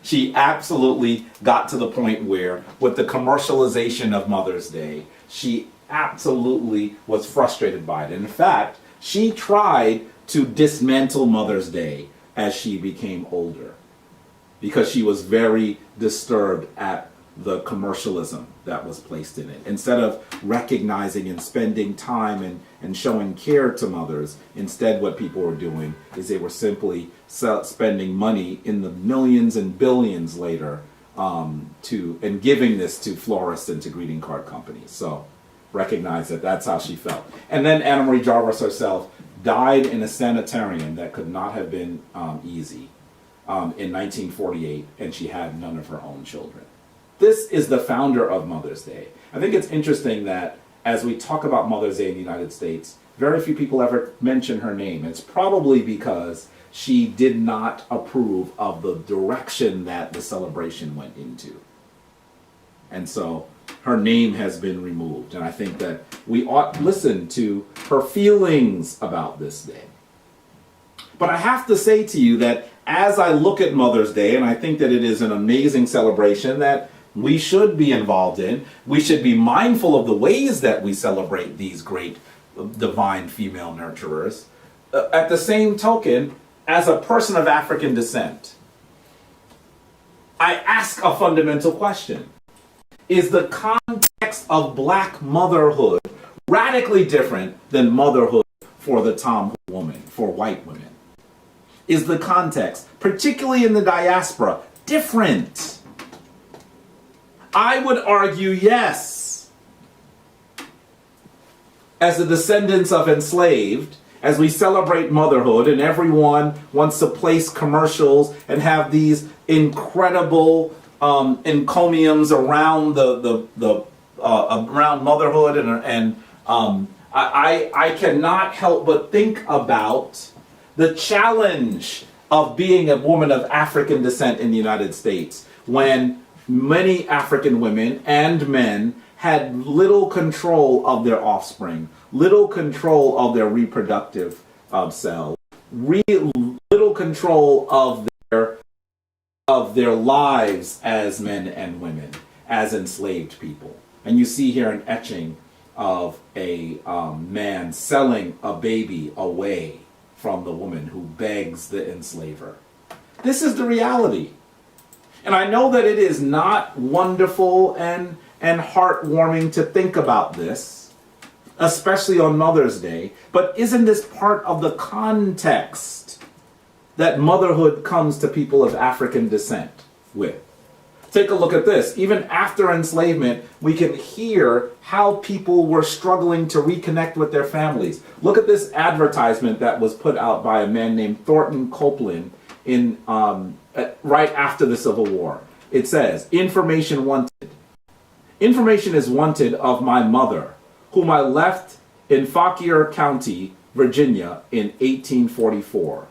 She absolutely got to the point where, with the commercialization of Mother's Day, she absolutely was frustrated by it. In fact, she tried to dismantle Mother's Day as she became older because she was very disturbed at the commercialism that was placed in it. Instead of recognizing and spending time and showing care to mothers, instead what people were doing is they were simply spending money in the millions and billions later and giving this to florists and to greeting card companies. So recognize that that's how she felt. And then Anna Marie Jarvis herself died in a sanitarium that could not have been easy in 1948, and she had none of her own children. This is the founder of Mother's Day. I think it's interesting that as we talk about Mother's Day in the United States, very few people ever mention her name. It's probably because she did not approve of the direction that the celebration went into. And so her name has been removed. And I think that we ought to listen to her feelings about this day. But I have to say to you that as I look at Mother's Day, and I think that it is an amazing celebration that we should be involved in, we should be mindful of the ways that we celebrate these great divine female nurturers. At the same token, as a person of African descent, I ask a fundamental question. Is the context of black motherhood radically different than motherhood for the tomboy woman, for white women? Is the context, particularly in the diaspora, different? I would argue yes. As the descendants of enslaved, as we celebrate motherhood and everyone wants to place commercials and have these incredible encomiums around around motherhood, and I cannot help but think about the challenge of being a woman of African descent in the United States, when many African women and men had little control of their offspring, little control of their reproductive cells, little control of their lives as men and women, as enslaved people. And you see here an etching of a man selling a baby away from the woman who begs the enslaver. This is the reality. And I know that it is not wonderful and heartwarming to think about this, especially on Mother's Day, but isn't this part of the context that motherhood comes to people of African descent with? Take a look at this. Even after enslavement, we can hear how people were struggling to reconnect with their families. Look at this advertisement that was put out by a man named Thornton Copeland in right after the Civil War. It says, "Information wanted. Information is wanted of my mother, whom I left in Fauquier County, Virginia in 1844.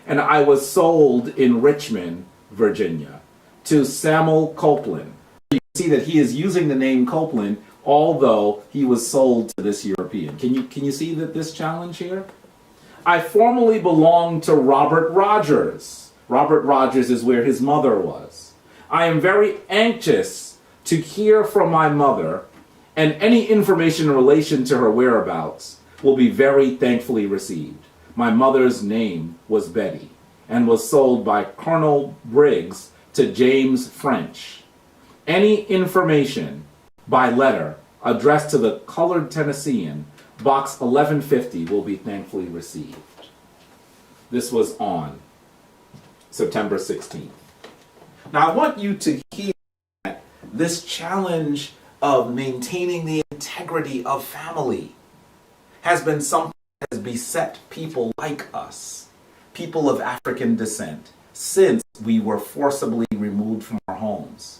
And I was sold in Richmond, Virginia, to Samuel Copeland." You can see that he is using the name Copeland, although he was sold to this European. Can you see that this challenge here? "I formerly belonged to Robert Rogers." Robert Rogers is where his mother was. "I am very anxious to hear from my mother, and any information in relation to her whereabouts will be very thankfully received. My mother's name was Betty, and was sold by Colonel Briggs to James French. Any information by letter addressed to the colored Tennessean, Box 1150, will be thankfully received." This was on September 16th. Now I want you to hear that this challenge of maintaining the integrity of family has been something that has beset people like us, people of African descent, since we were forcibly removed from our homes,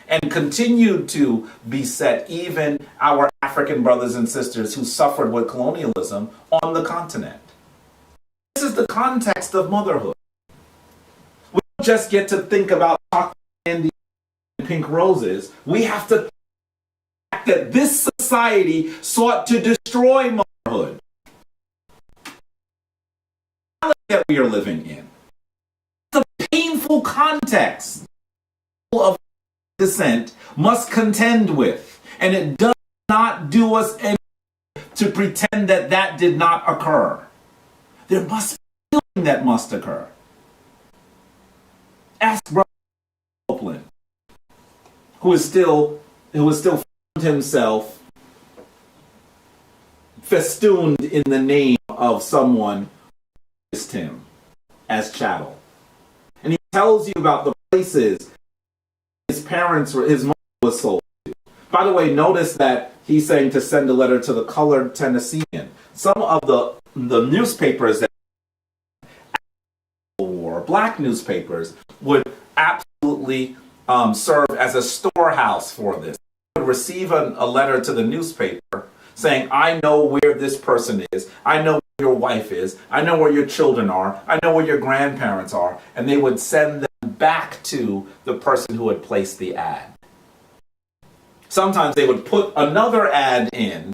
and continued to beset even our African brothers and sisters who suffered with colonialism on the continent. This is the context of motherhood. We don't just get to think about chocolate candy and pink roses. We have to think that this society sought to destroy motherhood that we are living in. The painful context of descent must contend with, and it does not do us any to pretend that that did not occur. There must be healing that must occur. Ask Brother Copeland, who is still found himself festooned in the name of someone who raised him as chattel. And he tells you about the places his mother was sold to. By the way, notice that he's saying to send a letter to the colored Tennessean. Some of the newspapers that war, black newspapers, would absolutely serve as a storehouse for this. You would receive a letter to the newspaper saying, "I know where this person is, I know where your wife is, I know where your children are, I know where your grandparents are," and they would send them back to the person who had placed the ad. Sometimes they would put another ad in.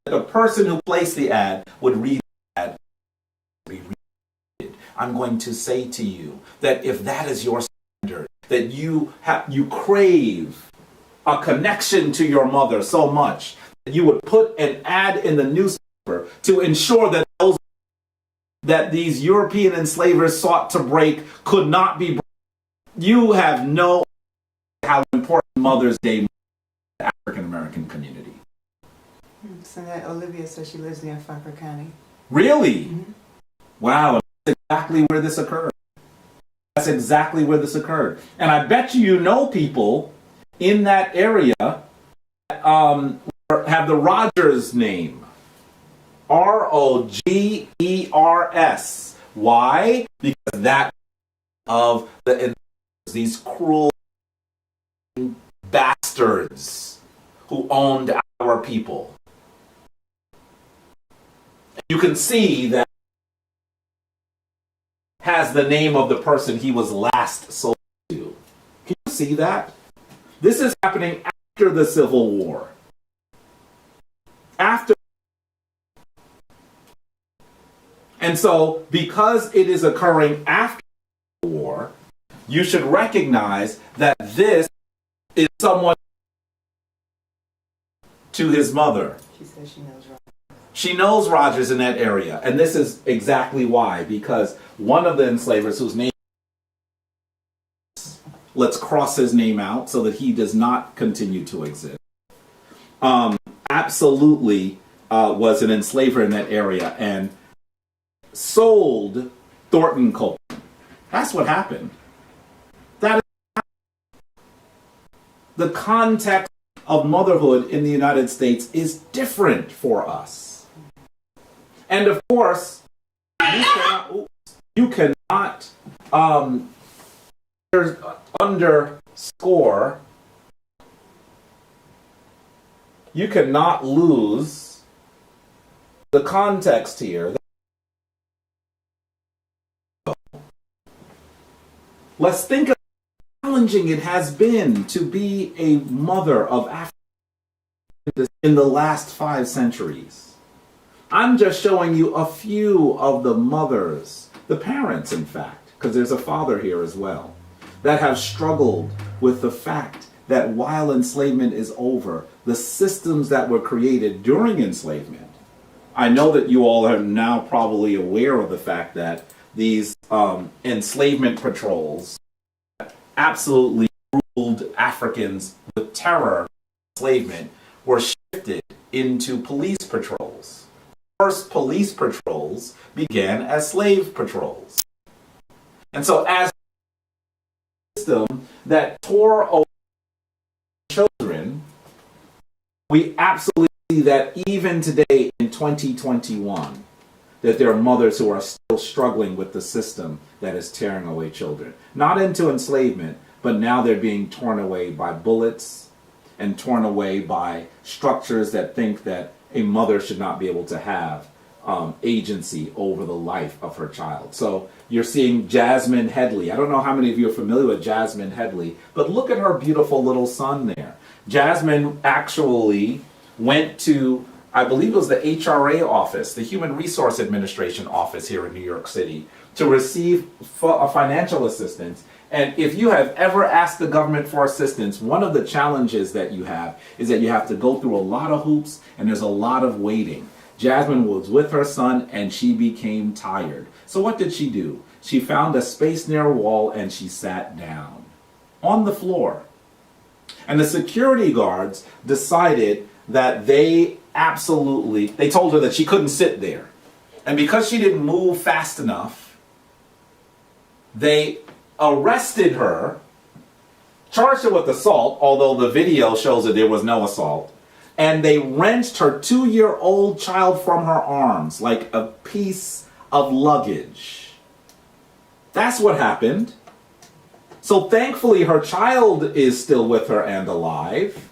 The person who placed the ad would read the ad. I'm going to say to you that if that is your standard, that you crave a connection to your mother so much that you would put an ad in the newspaper to ensure that those that these European enslavers sought to break could not be broken. You have no idea how important Mother's Day is to the African American community. So that Olivia says she lives near Falkirk County. Really? Mm-hmm. Wow, that's exactly where this occurred. That's exactly where this occurred. And I bet you know people in that area that have the Rogers name. Rogers. Why? Because that of these cruel bastards who owned our people. You can see that has the name of the person he was last sold to. Can you see that? This is happening after the Civil War. And so, because it is occurring after the war, you should recognize that this is someone to his mother. She says she knows Rogers. She knows Rogers in that area. And this is exactly why. Because one of the enslavers whose name, let's cross his name out so that he does not continue to exist, absolutely was an enslaver in that area and sold Thornton Copeland. That's what happened. That is the context of motherhood in the United States is different for us. And of course, you cannot underscore, you cannot lose the context here. Let's think of how challenging it has been to be a mother of Africa in the last 5 centuries. I'm just showing you a few of the mothers, the parents in fact, because there's a father here as well, that have struggled with the fact that while enslavement is over, the systems that were created during enslavement, I know that you all are now probably aware of the fact that these enslavement patrols absolutely ruled Africans with terror. Enslavement were shifted into police patrols. First police patrols began as slave patrols. And so as a system that tore away children, we absolutely see that even today in 2021, that there are mothers who are still struggling with the system that is tearing away children. Not into enslavement, but now they're being torn away by bullets and torn away by structures that think that a mother should not be able to have agency over the life of her child. So you're seeing Jasmine Headley. I don't know how many of you are familiar with Jasmine Headley, but look at her beautiful little son there. Jasmine actually went to, I believe it was the HRA office, the Human Resource Administration office here in New York City, to receive financial assistance. And if you have ever asked the government for assistance, one of the challenges that you have is that you have to go through a lot of hoops and there's a lot of waiting. Jasmine was with her son and she became tired. So what did she do? She found a space near a wall and she sat down on the floor. And the security guards decided that they told her that she couldn't sit there. And because she didn't move fast enough, they arrested her, charged her with assault, although the video shows that there was no assault, and they wrenched her 2-year-old child from her arms like a piece of luggage. That's what happened. So thankfully her child is still with her and alive.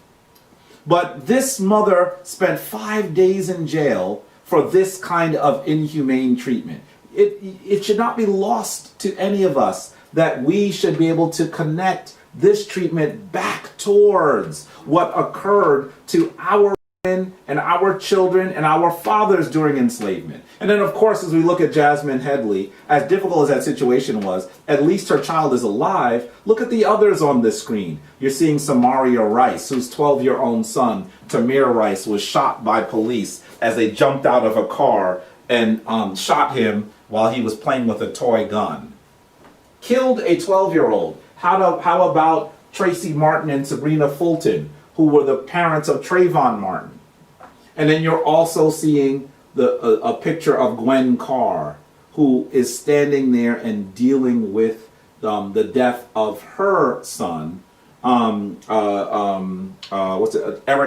But this mother spent 5 days in jail for this kind of inhumane treatment. It should not be lost to any of us that we should be able to connect this treatment back towards what occurred to our and our children and our fathers during enslavement. And then, of course, as we look at Jasmine Headley, as difficult as that situation was, at least her child is alive. Look at the others on this screen. You're seeing Samaria Rice, whose 12-year-old son, Tamir Rice, was shot by police as they jumped out of a car and shot him while he was playing with a toy gun. Killed a 12-year-old. How about Tracy Martin and Sabrina Fulton, who were the parents of Trayvon Martin? And then you're also seeing a picture of Gwen Carr, who is standing there and dealing with the death of her son, Eric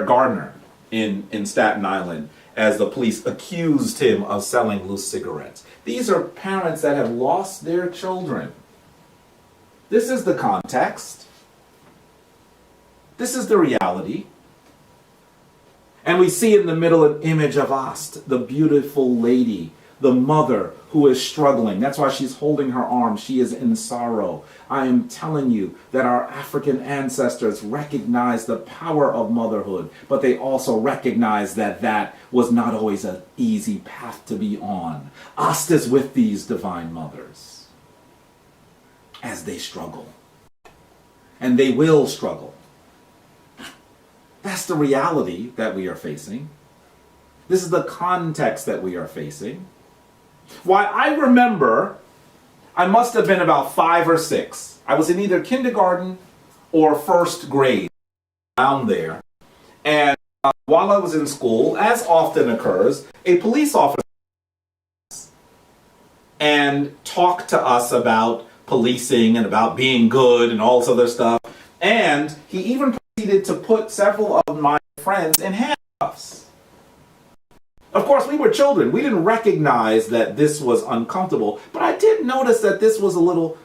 Gardner in Staten Island, as the police accused him of selling loose cigarettes. These are parents that have lost their children. This is the context. This is the reality. And we see in the middle an image of Ast, the beautiful lady, the mother who is struggling. That's why she's holding her arm. She is in sorrow. I am telling you that our African ancestors recognized the power of motherhood, but they also recognized that that was not always an easy path to be on. Ast is with these divine mothers as they struggle. And they will struggle. That's the reality that we are facing. This is the context that we are facing. Why, I remember I must have been about 5 or 6. I was in either kindergarten or first grade, around there. And while I was in school, as often occurs, a police officer and talked to us about policing and about being good and all this other stuff. And he even proceeded to put several of my friends in handcuffs. Of course, we were children. We didn't recognize that this was uncomfortable, but I did notice that this was a little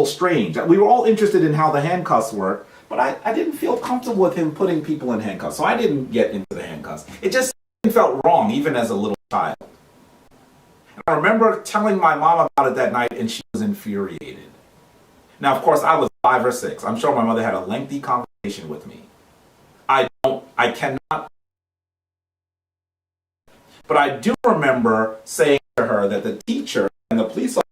strange. We were all interested in how the handcuffs work, but I didn't feel comfortable with him putting people in handcuffs, so I didn't get into the handcuffs. It just felt wrong, even as a little child. And I remember telling my mom about it that night, and she was infuriated. Now, of course, I was 5 or 6. I'm sure my mother had a lengthy conversation with me. I cannot. But I do remember saying to her that the teacher and the police officer,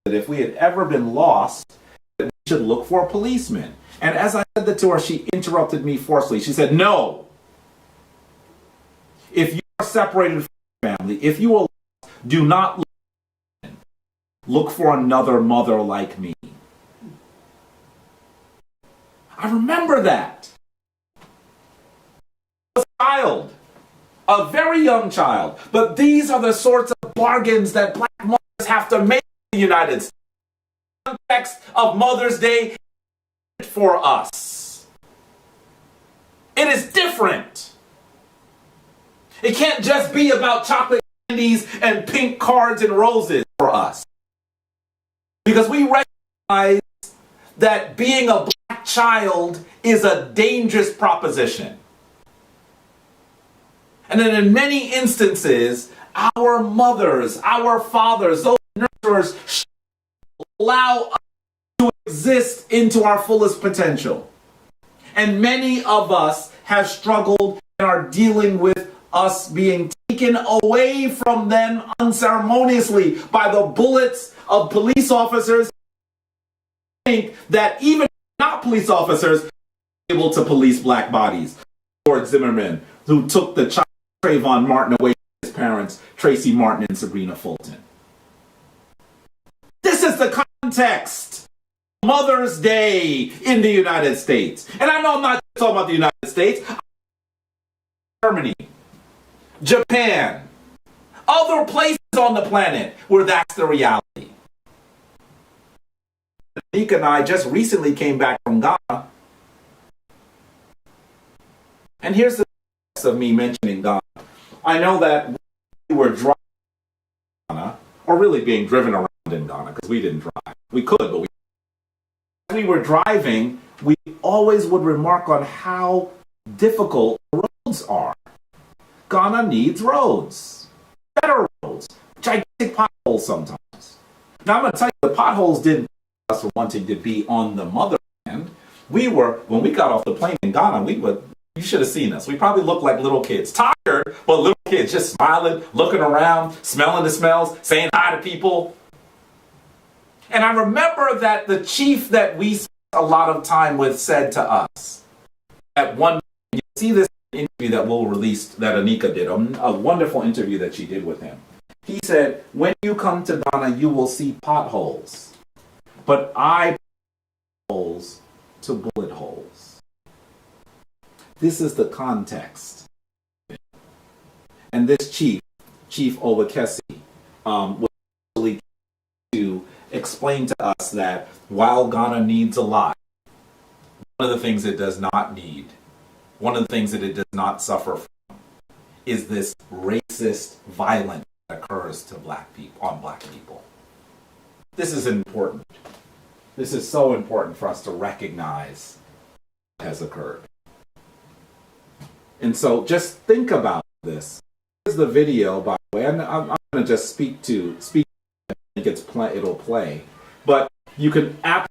that if we had ever been lost, that we should look for a policeman. And as I said that to her, she interrupted me forcefully. She said, "No. If you are separated from your family, if you are lost, do not look for another mother like me." I remember that. A child. A very young child. But these are the sorts of bargains that black mothers have to make in the United States. The context of Mother's Day for us. It is different. It can't just be about chocolate candies and pink cards and roses for us. Because we recognize that being a black child is a dangerous proposition. And then in many instances, our mothers, our fathers, those nurturers allow us to exist into our fullest potential. And many of us have struggled and are dealing with us being taken away from them unceremoniously by the bullets of police officers. I think that even not police officers are able to police black bodies. Lord Zimmerman, who took the child Trayvon Martin away from his parents, Tracy Martin and Sabrina Fulton. This is the context. Mother's Day in the United States. And I know I'm not talking about the United States. Germany, Japan, other places on the planet where that's the reality. Nick and I just recently came back from Ghana. And here's the context of me mentioning Ghana. I know that we were driving in Ghana, or really being driven around in Ghana, because we didn't drive. We could, but we as we were driving, we always would remark on how difficult roads are. Ghana needs roads. Better roads. Gigantic potholes sometimes. Now I'm going to tell you, the potholes didn't stop us wanting to be on the motherland. When we got off the plane in Ghana, we were You should have seen us. We probably looked like little kids. Tired, but little kids just smiling, looking around, smelling the smells, saying hi to people. And I remember that the chief that we spent a lot of time with said to us, at one, you see this interview that we'll release that Anika did, a wonderful interview that she did with him. He said, when you come to Ghana, you will see potholes, but I put holes to bullet holes. This is the context. And this Chief Olakesi, was really to explain to us that while Ghana needs a lot, one of the things it does not need, one of the things that it does not suffer from, is this racist violence that occurs to black people. This is important. This is so important for us to recognize what has occurred. And so just think about this. Here's the video, by the way. I'm going to just speak. I think it'll play. But you can absolutely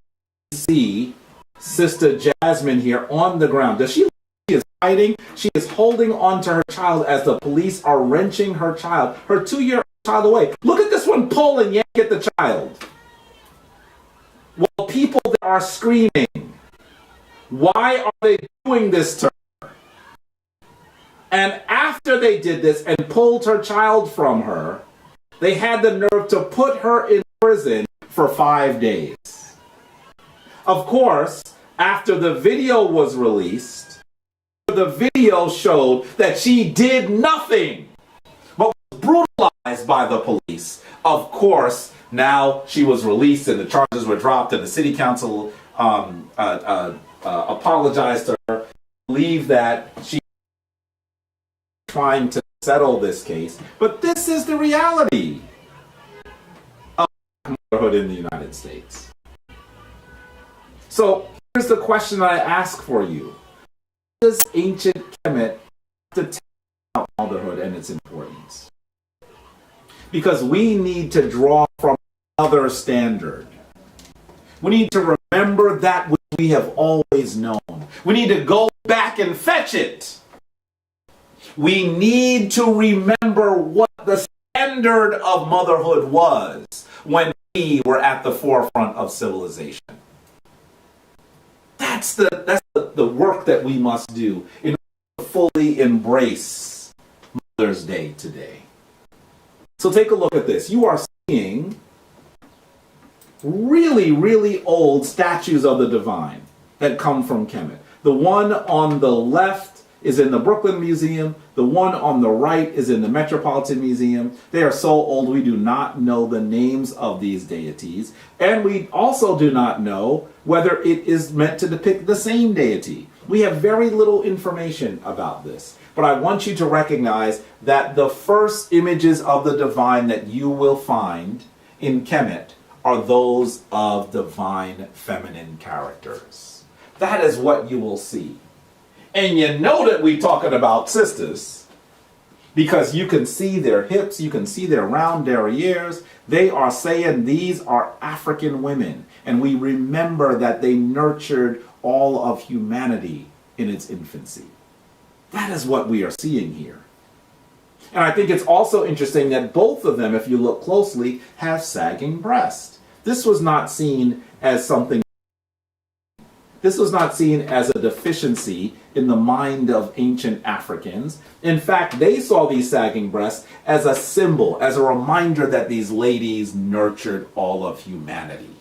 see Sister Jasmine here on the ground. She is hiding. She is holding on to her child as the police are wrenching her 2-year-old child away. Look at this one pull and yank at the child. While people are screaming, why are they doing this to her? And after they did this and pulled her child from her, they had the nerve to put her in prison for 5 days. Of course, after the video was released, the video showed that she did nothing but was brutalized by the police. Of course, now she was released and the charges were dropped and the city council apologized to her. I believe that she was trying to settle this case. But this is the reality of motherhood in the United States. So here's the question I ask for you. What does ancient Kemet have to tell about motherhood and its importance? Because we need to draw from another standard. We need to remember that which we have always known. We need to go back and fetch it. We need to remember what the standard of motherhood was when we were at the forefront of civilization. That's the work that we must do in order to fully embrace Mother's Day today. So take a look at this. You are seeing really, really old statues of the divine that come from Kemet. The one on the left is in the Brooklyn Museum. The one on the right is in the Metropolitan Museum. They are so old we do not know the names of these deities. And we also do not know whether it is meant to depict the same deity. We have very little information about this. But I want you to recognize that the first images of the divine that you will find in Kemet are those of divine feminine characters. That is what you will see. And you know that we're talking about sisters because you can see their hips, you can see their round derrieres. They are saying these are African women. And we remember that they nurtured all of humanity in its infancy. That is what we are seeing here. And I think it's also interesting that both of them, if you look closely, have sagging breasts. This was not seen as something. This was not seen as a deficiency in the mind of ancient Africans. In fact, they saw these sagging breasts as a symbol, as a reminder that these ladies nurtured all of humanity.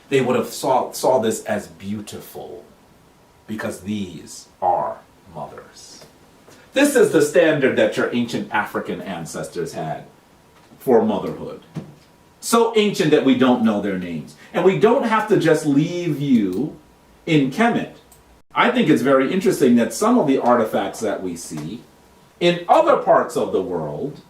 They would have saw this as beautiful because these are mothers. This is the standard that your ancient African ancestors had for motherhood. So ancient that we don't know their names. And we don't have to just leave you in Kemet. I think it's very interesting that some of the artifacts that we see in other parts of the world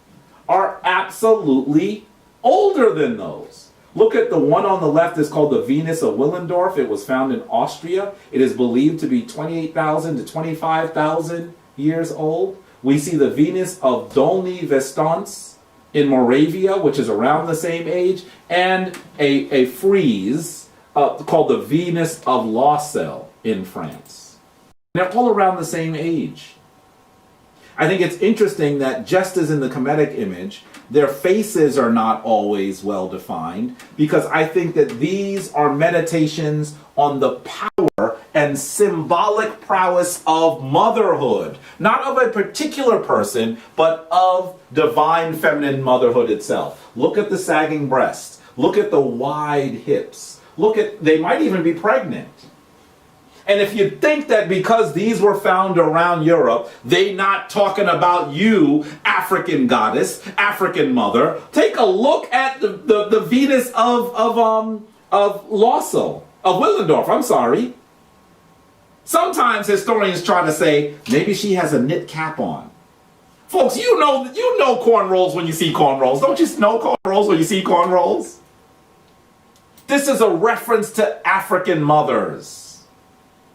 are absolutely older than those. Look at the one on the left is called the Venus of Willendorf. It was found in Austria. It is believed to be 28,000 to 25,000 years old. We see the Venus of Dolny Vestance in Moravia, which is around the same age, and a frieze called the Venus of Lausel in France. They're all around the same age. I think it's interesting that just as in the Kemetic image, their faces are not always well defined, because I think that these are meditations on the power and symbolic prowess of motherhood. Not of a particular person, but of divine feminine motherhood itself. Look at the sagging breasts. Look at the wide hips. They might even be pregnant. And if you think that because these were found around Europe, they not talking about you, African goddess, African mother, take a look at the Venus of Losel, of Willendorf, I'm sorry. Sometimes historians try to say, maybe she has a knit cap on. Folks, you know cornrows when you see cornrows. Don't you know cornrows when you see cornrows? This is a reference to African mothers.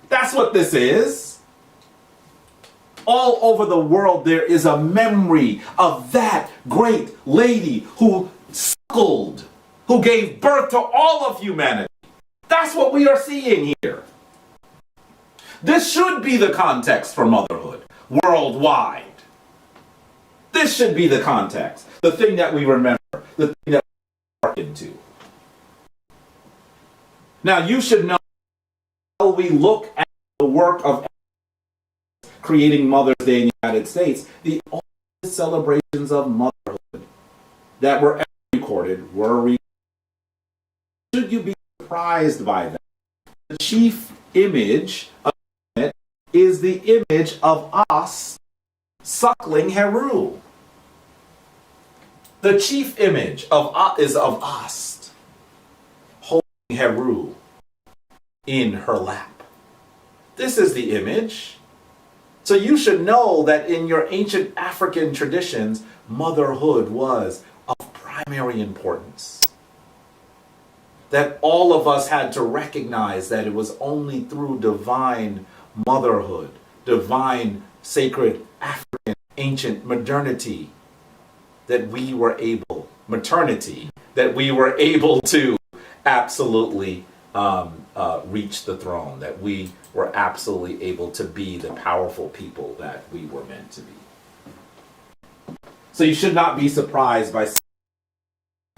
That's what this is. All over the world there is a memory of that great lady who suckled, who gave birth to all of humanity. That's what we are seeing here. This should be the context for motherhood worldwide. This should be the context, the thing that we remember, the thing that we are into. Now you should know how we look at the work of creating Mother's Day in the United States. The only celebrations of motherhood that were ever recorded were recorded. Should you be surprised by that? The chief image of it is the image of us suckling Heru. The chief image is of us holding Heru in her lap. This is the image. So you should know that in your ancient African traditions, motherhood was of primary importance. That all of us had to recognize that it was only through divine motherhood, divine, sacred, African, ancient modernity, that we were able to absolutely reach the throne, that we were absolutely able to be the powerful people that we were meant to be. So you should not be surprised by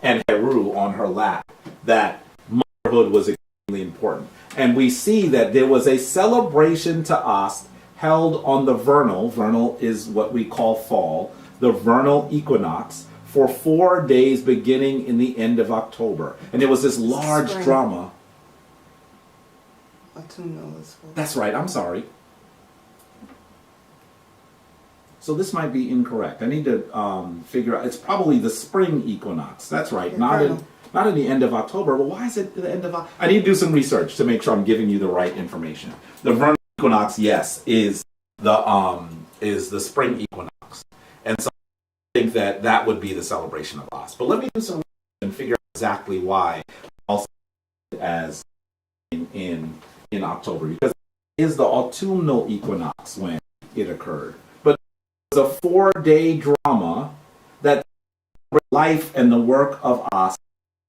and Heru on her lap that motherhood was extremely important. And we see that there was a celebration to us held on the vernal is what we call fall, the vernal equinox, for 4 days beginning in the end of October. And it was this large drama. Autumnal is fall. That's right, I'm sorry. So this might be incorrect. I need to figure out, it's probably the spring equinox. That's right, not in the end of October. But why is it the end of October? I need to do some research to make sure I'm giving you the right information. The vernal equinox, yes, is the spring equinox. And so I think that would be the celebration of us. But let me do some research and figure out exactly why also as in October, because it is the autumnal equinox when it occurred. But it was a 4-day drama that life and the work of us.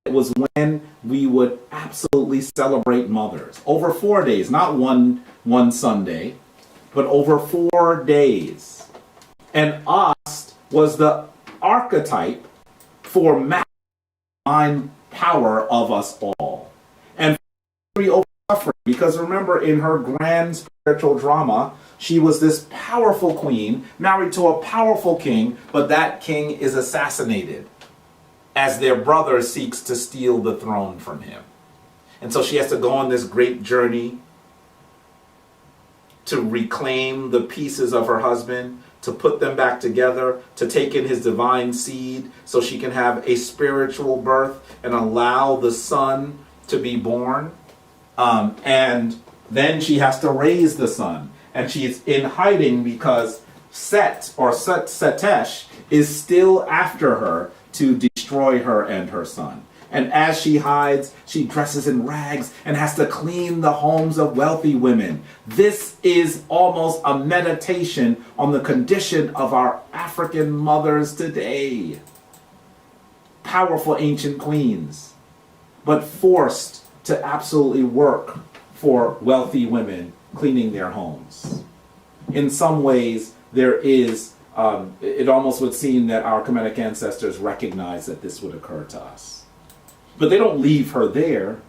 It was when we would absolutely celebrate mothers over 4 days, not one Sunday, but over 4 days. And Ast was the archetype for divine power of us all. And over suffering, because remember, in her grand spiritual drama, she was this powerful queen married to a powerful king, but that king is assassinated as their brother seeks to steal the throne from him. And so she has to go on this great journey to reclaim the pieces of her husband, to put them back together, to take in his divine seed so she can have a spiritual birth and allow the son to be born. And then she has to raise the son. And she's in hiding because Setesh is still after her to destroy her and her son. And as she hides, she dresses in rags and has to clean the homes of wealthy women. This is almost a meditation on the condition of our African mothers today. Powerful ancient queens, but forced to absolutely work for wealthy women cleaning their homes. In some ways, there is, it almost would seem that our Kemetic ancestors recognize that this would occur to us. But they don't leave her there.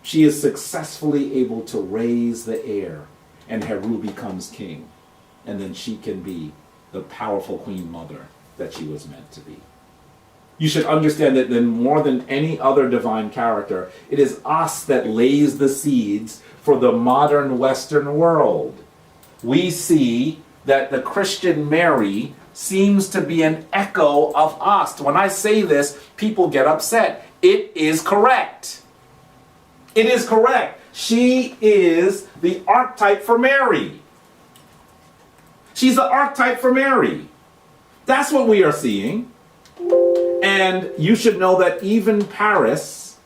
She is successfully able to raise the heir, and Heru becomes king. And then she can be the powerful queen mother that she was meant to be. You should understand that then more than any other divine character, it is us that lays the seeds for the modern Western world. We see that the Christian Mary seems to be an echo of us. When I say this, people get upset. It is correct. It is correct. She is the archetype for Mary. She's the archetype for Mary. That's what we are seeing. And you should know that even Paris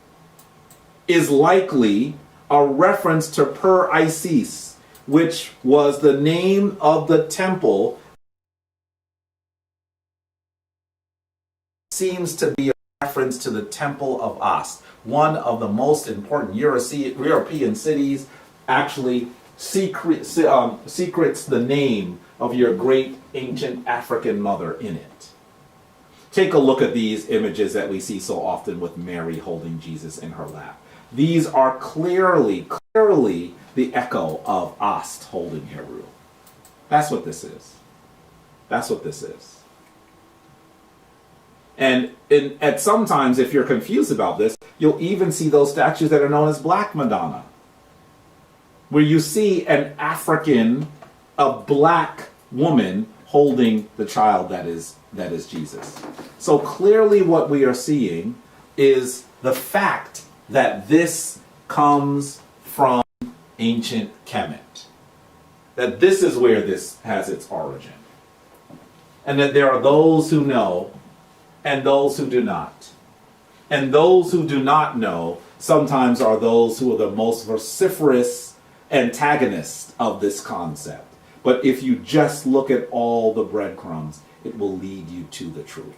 is likely a reference to Per Isis, which was the name of the temple. Seems to be a reference to the Temple of Ast, one of the most important European cities. Actually secrets the name of your great ancient African mother in it. Take a look at these images that we see so often with Mary holding Jesus in her lap. These are clearly the echo of Ast holding Heru. That's what this is. That's what this is. And at sometimes, if you're confused about this, you'll even see those statues that are known as Black Madonna, where you see an African, a black woman holding the child that is Jesus. So clearly what we are seeing is the fact that this comes from ancient Kemet. That this is where this has its origin. And that there are those who know and those who do not. And those who do not know sometimes are those who are the most vociferous antagonists of this concept. But if you just look at all the breadcrumbs, it will lead you to the truth.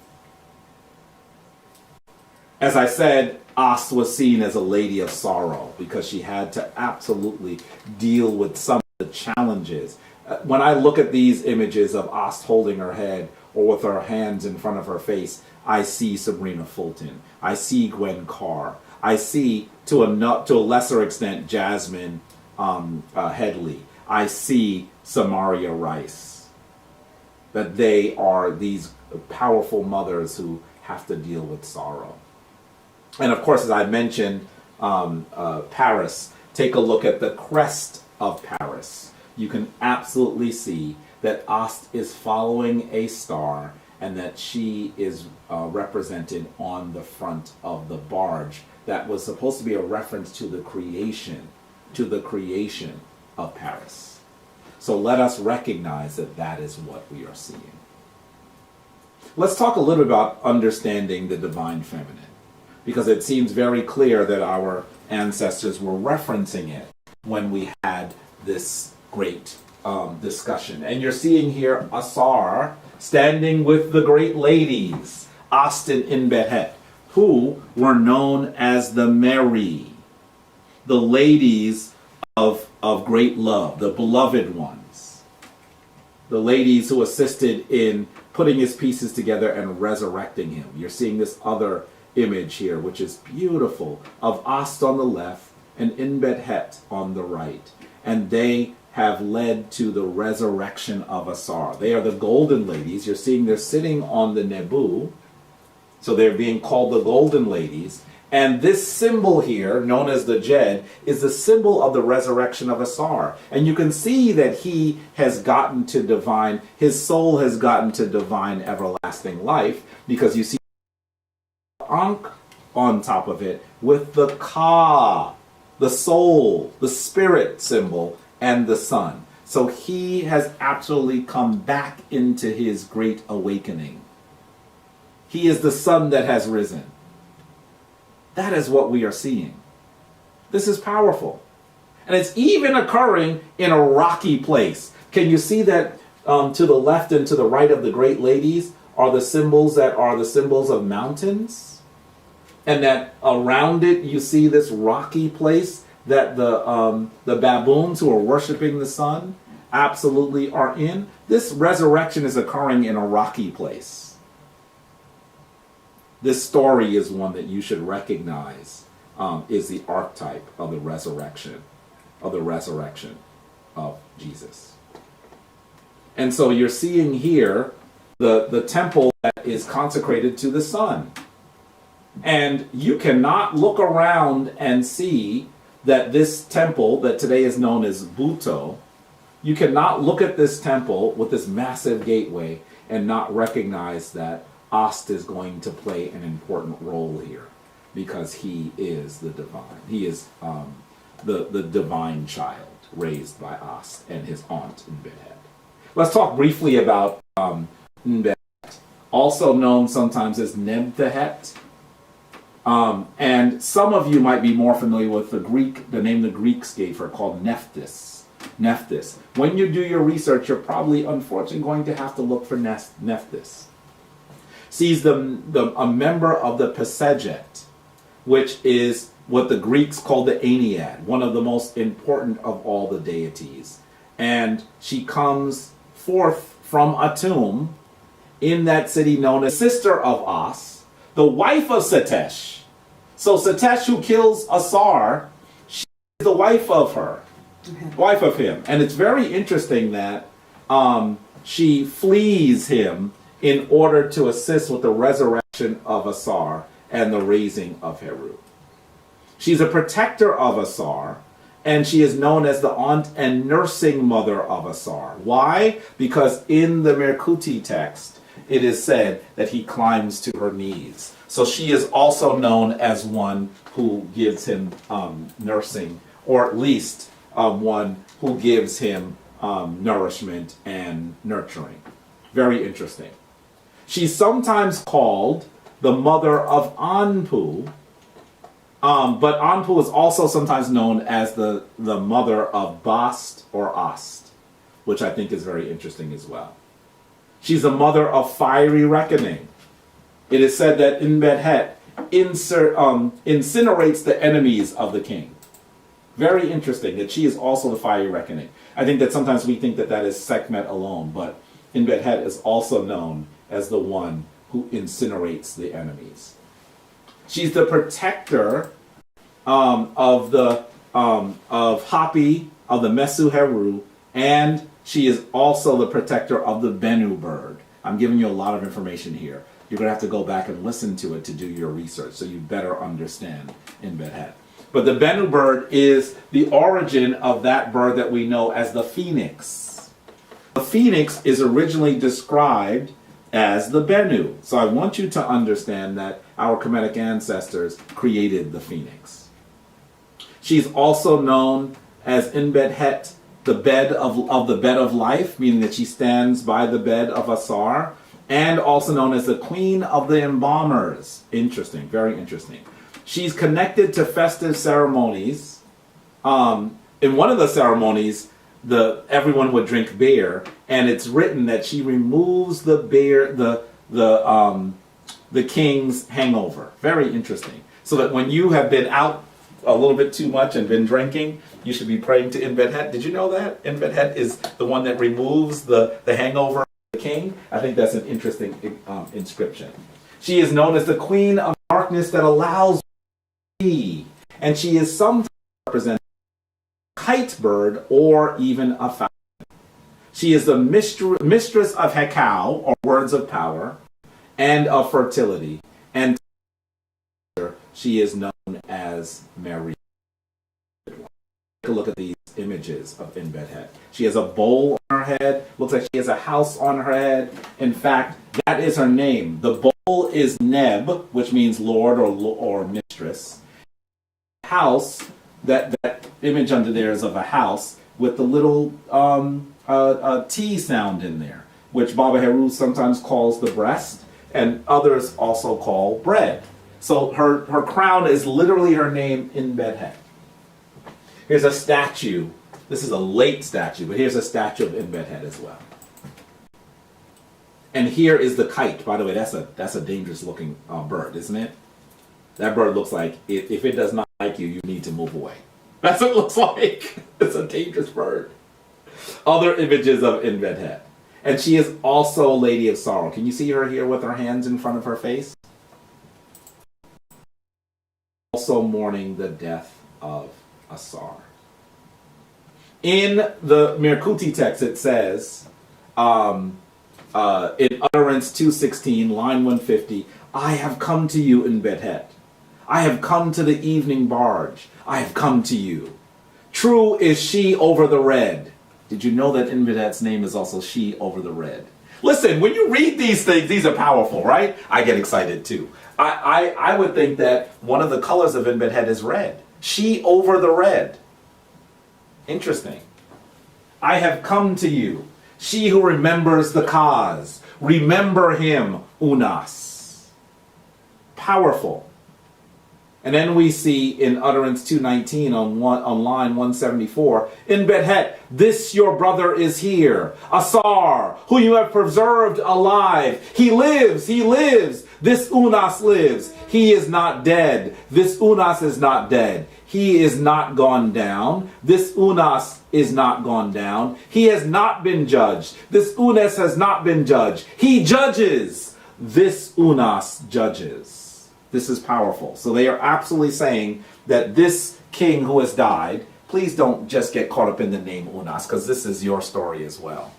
As I said, Ast was seen as a lady of sorrow because she had to absolutely deal with some of the challenges. When I look at these images of Ast holding her head or with her hands in front of her face, I see Sabrina Fulton. I see Gwen Carr. I see, to a lesser extent, Jasmine Headley. I see Samaria Rice. That they are these powerful mothers who have to deal with sorrow. And of course, as I mentioned, Paris, take a look at the crest of Paris. You can absolutely see that Ast is following a star and that she is represented on the front of the barge. That was supposed to be a reference to the creation of Paris. So let us recognize that that is what we are seeing. Let's talk a little about understanding the divine feminine, because it seems very clear that our ancestors were referencing it when we had this great discussion. And you're seeing here Asar standing with the great ladies, Ast and Inbethet, who were known as the Mary, the ladies of great love, the beloved ones, the ladies who assisted in putting his pieces together and resurrecting him. You're seeing this other image here, which is beautiful, of Ast on the left and Inbethet on the right. And they have led to the resurrection of Asar. They are the golden ladies. You're seeing they're sitting on the Nebu, so they're being called the golden ladies. And this symbol here, known as the Jed, is the symbol of the resurrection of Asar. And you can see that he has gotten to divine, his soul has gotten to divine everlasting life, because you see Ankh on top of it with the Ka, the soul, the spirit symbol, and the sun. So he has actually come back into his great awakening. He is the sun that has risen. That is what we are seeing. This is powerful. And it's even occurring in a rocky place. Can you see that to the left and to the right of the great ladies are the symbols of mountains? And that around it you see this rocky place that the baboons who are worshiping the sun absolutely are in, this resurrection is occurring in a rocky place. This story is one that you should recognize is the archetype of the resurrection of Jesus. And so you're seeing here the temple that is consecrated to the sun. And you cannot look around and see that this temple that today is known as Buto, you cannot look at this temple with this massive gateway and not recognize that Ast is going to play an important role here, because he is the divine. He is the divine child raised by Ast and his aunt Inbedhet. Let's talk briefly about Inbedhet, also known sometimes as Nebtehet. And some of you might be more familiar with the name the Greeks gave her, called Nephthys. Nephthys. When you do your research, you're probably, unfortunately, going to have to look for Nephthys. She's a member of the Pasejet, which is what the Greeks call the Ennead, one of the most important of all the deities. And she comes forth from a tomb in that city known as sister of As, the wife of Setesh. So Setesh, who kills Asar, she is the wife of her, wife of him. And it's very interesting that she flees him in order to assist with the resurrection of Asar and the raising of Heru. She's a protector of Asar, and she is known as the aunt and nursing mother of Asar. Why? Because in the Merkuti text, it is said that he climbs to her knees. So she is also known as one who gives him nursing, or at least one who gives him nourishment and nurturing. Very interesting. She's sometimes called the mother of Anpu, but Anpu is also sometimes known as the mother of Bast or Ast, which I think is very interesting as well. She's the mother of fiery reckoning. It is said that Inbedhet incinerates the enemies of the king. Very interesting that she is also the fiery reckoning. I think that sometimes we think that is Sekhmet alone, but Inbedhet is also known as the one who incinerates the enemies. She's the protector of Hapi, of the Mesu Heru, and she is also the protector of the Bennu bird. I'm giving you a lot of information here. You're going to have to go back and listen to it to do your research, so you better understand Inbedhet. But the Bennu bird is the origin of that bird that we know as the phoenix. The phoenix is originally described as the Bennu. So I want you to understand that our Kemetic ancestors created the phoenix. She's also known as Inbedhet, the bed of the bed of life, meaning that she stands by the bed of Asar, and also known as the queen of the embalmers. Interesting, very interesting. She's connected to festive ceremonies. In one of the ceremonies, everyone would drink beer, and it's written that she removes the beer, the king's hangover. Very interesting. So that when you have been out a little bit too much and been drinking, you should be praying to Inbedhet. Did you know that Inbedhet is the one that removes the hangover of the king? I think that's an interesting inscription. She is known as the queen of darkness that allows me, and she is sometimes represented as a kite bird or even a falcon. She is the mistress of Hekau, or words of power, and of fertility, and she is known as Mary. Take a look at these images of Inbedhet. She has a bowl on her head. Looks like she has a house on her head. In fact, that is her name. The bowl is Neb, which means Lord or mistress. House, that image under there is of a house with the little T sound in there, which Baba Heru sometimes calls the breast, and others also call bread. So her crown is literally her name, Inbedhet. Here's a statue. This is a late statue, but here's a statue of Inbedhet as well. And here is the kite. By the way, that's a dangerous looking bird, isn't it? That bird looks like if it does not like you, you need to move away. That's what it looks like. It's a dangerous bird. Other images of Inbedhet. And she is also Lady of Sorrow. Can you see her here with her hands in front of her face? Also mourning the death of Asar. In the Mirkuti text it says, in Utterance 2:16, line 150, I have come to you in Bedhet. I have come to the evening barge. I have come to you. True is she over the red. Did you know that Inbedhet's name is also she over the red? Listen, when you read these things, these are powerful, right? I get excited too. I would think that one of the colors of Inbedhet is red. She over the red. Interesting. I have come to you. She who remembers the cause. Remember him, Unas. Powerful. And then we see in Utterance 2:19 on line 174, in Bedhet, this your brother is here, Asar, who you have preserved alive. He lives, he lives. This Unas lives. He is not dead. This Unas is not dead. He is not gone down. This Unas is not gone down. He has not been judged. This Unas has not been judged. He judges. This Unas judges. This is powerful. So they are absolutely saying that this king who has died, please don't just get caught up in the name Unas, because this is your story as well,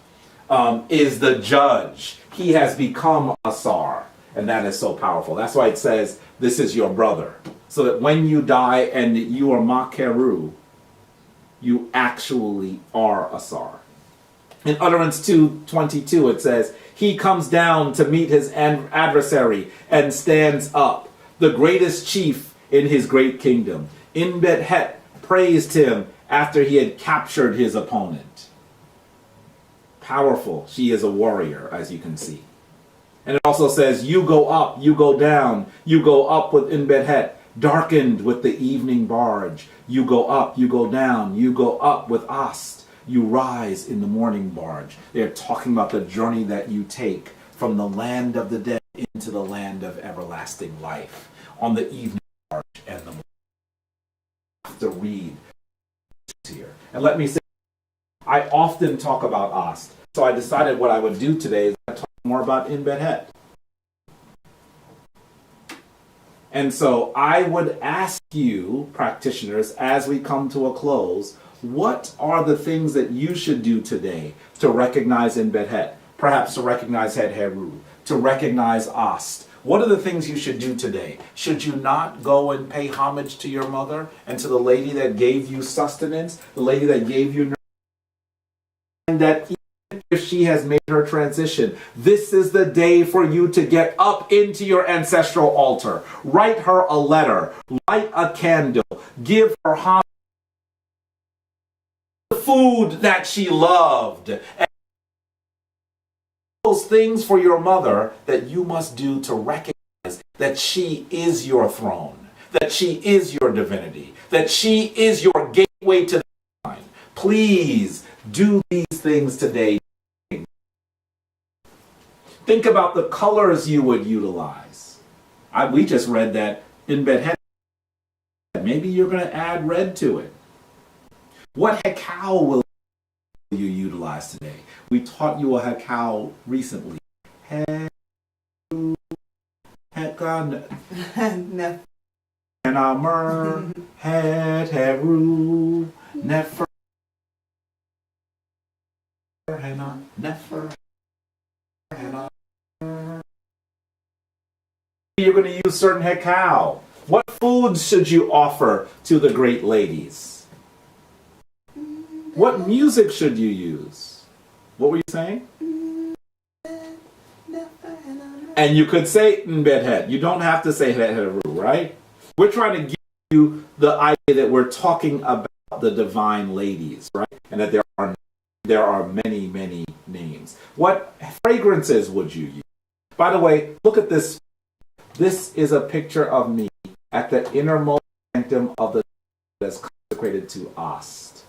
is the judge. He has become Asar. And that is so powerful. That's why it says, this is your brother. So that when you die and you are Makeru, you actually are Asar. In Utterance 2:22 it says, he comes down to meet his adversary and stands up, the greatest chief in his great kingdom. Inbedhet praised him after he had captured his opponent. Powerful. She is a warrior, as you can see. And it also says, you go up, you go down, you go up with Inbedhet, darkened with the evening barge. You go up, you go down, you go up with Ast, you rise in the morning barge. They're talking about the journey that you take from the land of the dead into the land of everlasting life on the evening barge and the morning. You have to read here. And let me say, I often talk about Ast, so I decided what I would do today is talk more about Inbedhet. And so I would ask you, practitioners, as we come to a close, what are the things that you should do today to recognize Inbedhet? Perhaps to recognize Het Heru, to recognize Ast. What are the things you should do today? Should you not go and pay homage to your mother and to the lady that gave you sustenance, the lady that gave you nourishment, and that even if she has made her transition, this is the day for you to get up into your ancestral altar. Write her a letter, light a candle, give her homage, the food that she loved, and those things for your mother that you must do to recognize that she is your throne, that she is your divinity, that she is your gateway to the divine. Please do these things today. Think about the colors you would utilize. We just read that Inbedhet. Maybe you're going to add red to it. What hekau will you utilize today? We taught you a hekau recently. Hekau, Nefer, Het Heru, Nefer, Nefer. You're going to use certain hekau. What foods should you offer to the great ladies? What music should you use? What were you saying? And you could say Inbedhet. You don't have to say Het Heru, right? We're trying to give you the idea that we're talking about the divine ladies, right? And that there are many, many names. What fragrances would you use? By the way, look at this. This is a picture of me at the innermost sanctum of the that's consecrated to Ast.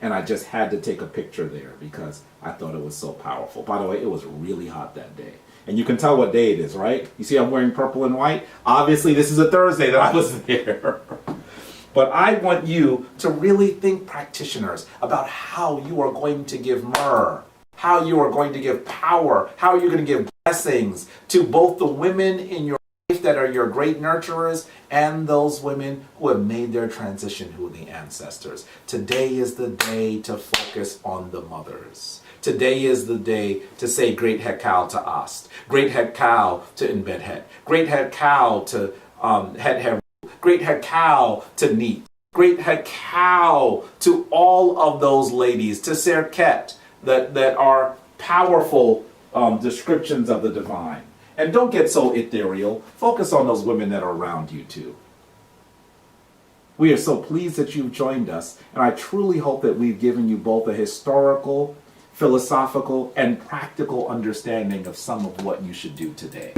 And I just had to take a picture there because I thought it was so powerful. By the way, it was really hot that day. And you can tell what day it is, right? You see I'm wearing purple and white? Obviously, this is a Thursday that I was there. But I want you to really think, practitioners, about how you are going to give myrrh, how you are going to give power, how you're going to give blessings to both the women in your life that are your great nurturers and those women who have made their transition, who are the ancestors. Today is the day to focus on the mothers. Today is the day to say great hekal to Ast, great hekal to Inbedhet, great hekal to Het Heru, great hekal to Neat, great hekal to all of those ladies, to Serket, that are powerful descriptions of the divine. And don't get so ethereal. Focus on those women that are around you too. We are so pleased that you've joined us, and I truly hope that we've given you both a historical, philosophical, and practical understanding of some of what you should do today.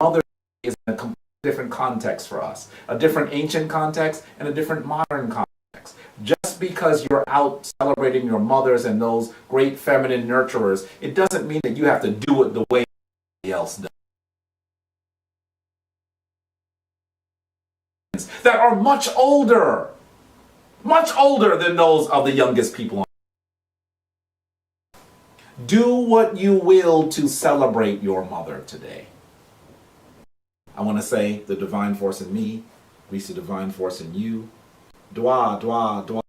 Mother's Day is in a completely different context for us, a different ancient context and a different modern context. Just because you're out celebrating your mothers and those great feminine nurturers, it doesn't mean that you have to do it the way somebody else does. That are much older than those of the youngest people. Do what you will to celebrate your mother today. I want to say the divine force in me meets the divine force in you. Dwa, dwa, dwa,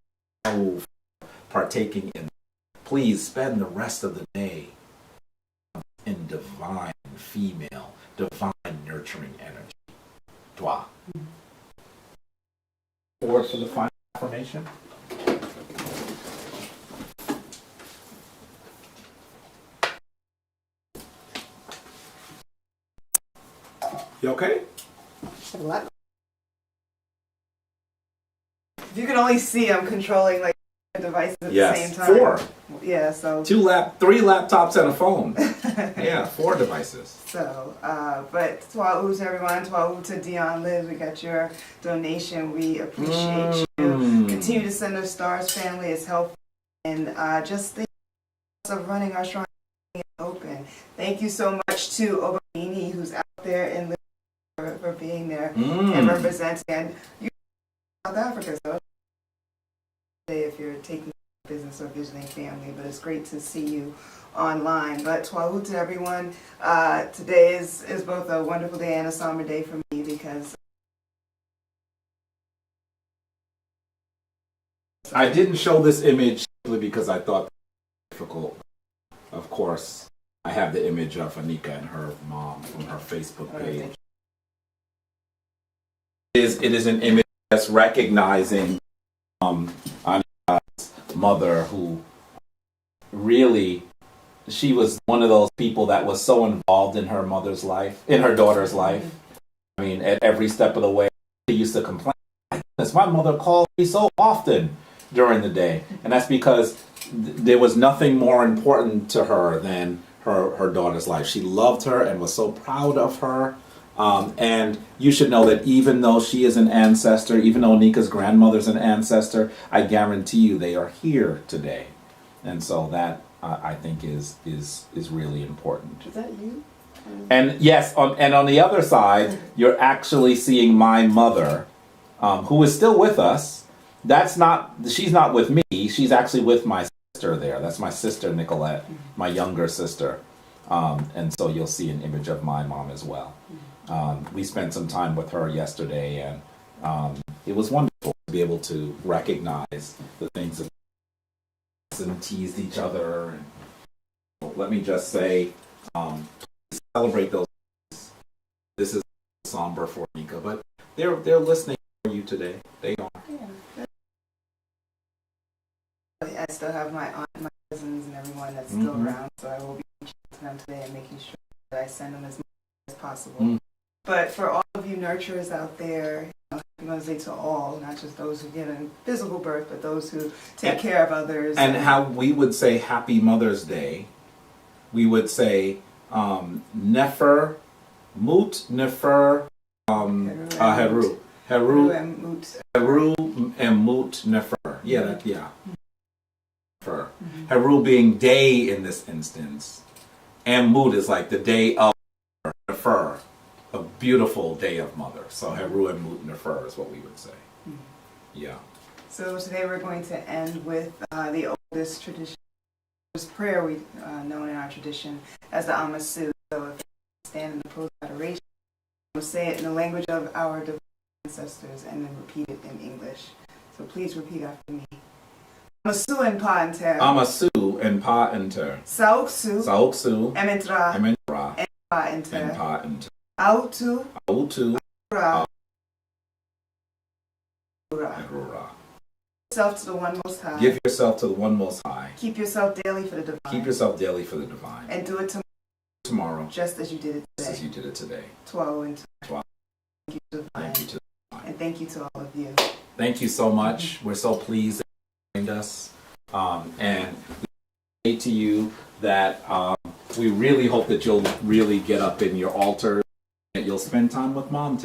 partaking in. Please spend the rest of the day in divine female, divine nurturing energy. Dwa. Forward for the final affirmation. You okay? What? If you can only see, I'm controlling like devices at the same time. 4. Yeah, so 3 laptops and a phone. Yeah, 4 devices. So, but Twahu to everyone, Twahu to Dion Liz, we got your donation. We appreciate you. Continue to send us stars, family. It's helpful. And just think of running our shrine open. Thank you so much to Obamini, who's out there in the for being there and representing. And you're in South Africa, so if you're taking business or visiting family, but it's great to see you online. But Twahu to everyone. Today is both a wonderful day and a somber day for me because I didn't show this image simply because I thought it was difficult. Of course, I have the image of Anika and her mom from her Facebook page. It is an image that's recognizing Anika's mother, who really, she was one of those people that was so involved in her mother's life, in her daughter's life. I mean, at every step of the way, she used to complain, my mother called me so often during the day. And that's because there was nothing more important to her than her daughter's life. She loved her and was so proud of her. And you should know that even though she is an ancestor, even though Nika's grandmother's an ancestor, I guarantee you they are here today. And so that I think is really important. Is that you? And yes, and on the other side, you're actually seeing my mother, who is still with us. She's not with me. She's actually with my sister there. That's my sister Nicolette, my younger sister. And so you'll see an image of my mom as well. We spent some time with her yesterday, and it was wonderful to be able to recognize the things that and teased each other. And let me just say, please celebrate those things. This is somber for Nika, but they're listening for you today. They are. Yeah. I still have my aunt, my cousins, and everyone that's still around, so I will be reaching out to them today and making sure that I send them as much as possible. But for all of you nurturers out there, Happy Mother's Day to all, not just those who give in physical birth, but those who take care of others. And how we would say Happy Mother's Day, we would say Nefer, Mut, Nefer, Heru. Heru and Mut. Heru and Mut Nefer. Yeah, Nefer. Heru being day in this instance. And Mut is like the day of Nefer. A beautiful day of mother. So Heru and Mut Nefer is what we would say. Yeah. So today we're going to end with the oldest tradition, oldest prayer we known in our tradition as the Amasu. So if you stand in the pose of adoration, we'll say it in the language of our divine ancestors and then repeat it in English. So please repeat after me. Amasu en pa enter. Amasu en pa enter. Sauksu. Saoksu. Ementra. Ementra. En pa enter. En pa enter. Autu. Autu. Ra. Ra. Ra. Yourself to the one most high. Give yourself to the one most high. Keep yourself daily for the divine. Keep yourself daily for the divine. And do it tomorrow. Just as you did it today. Just as you did it today. Twelve and Twelve. Thank you to the divine. Thank you to the divine. And thank you to all of you. Thank you so much. We're so pleased that you joined us. And we say to you that we really hope that you'll really get up in your altar, that you'll spend time with Mom today.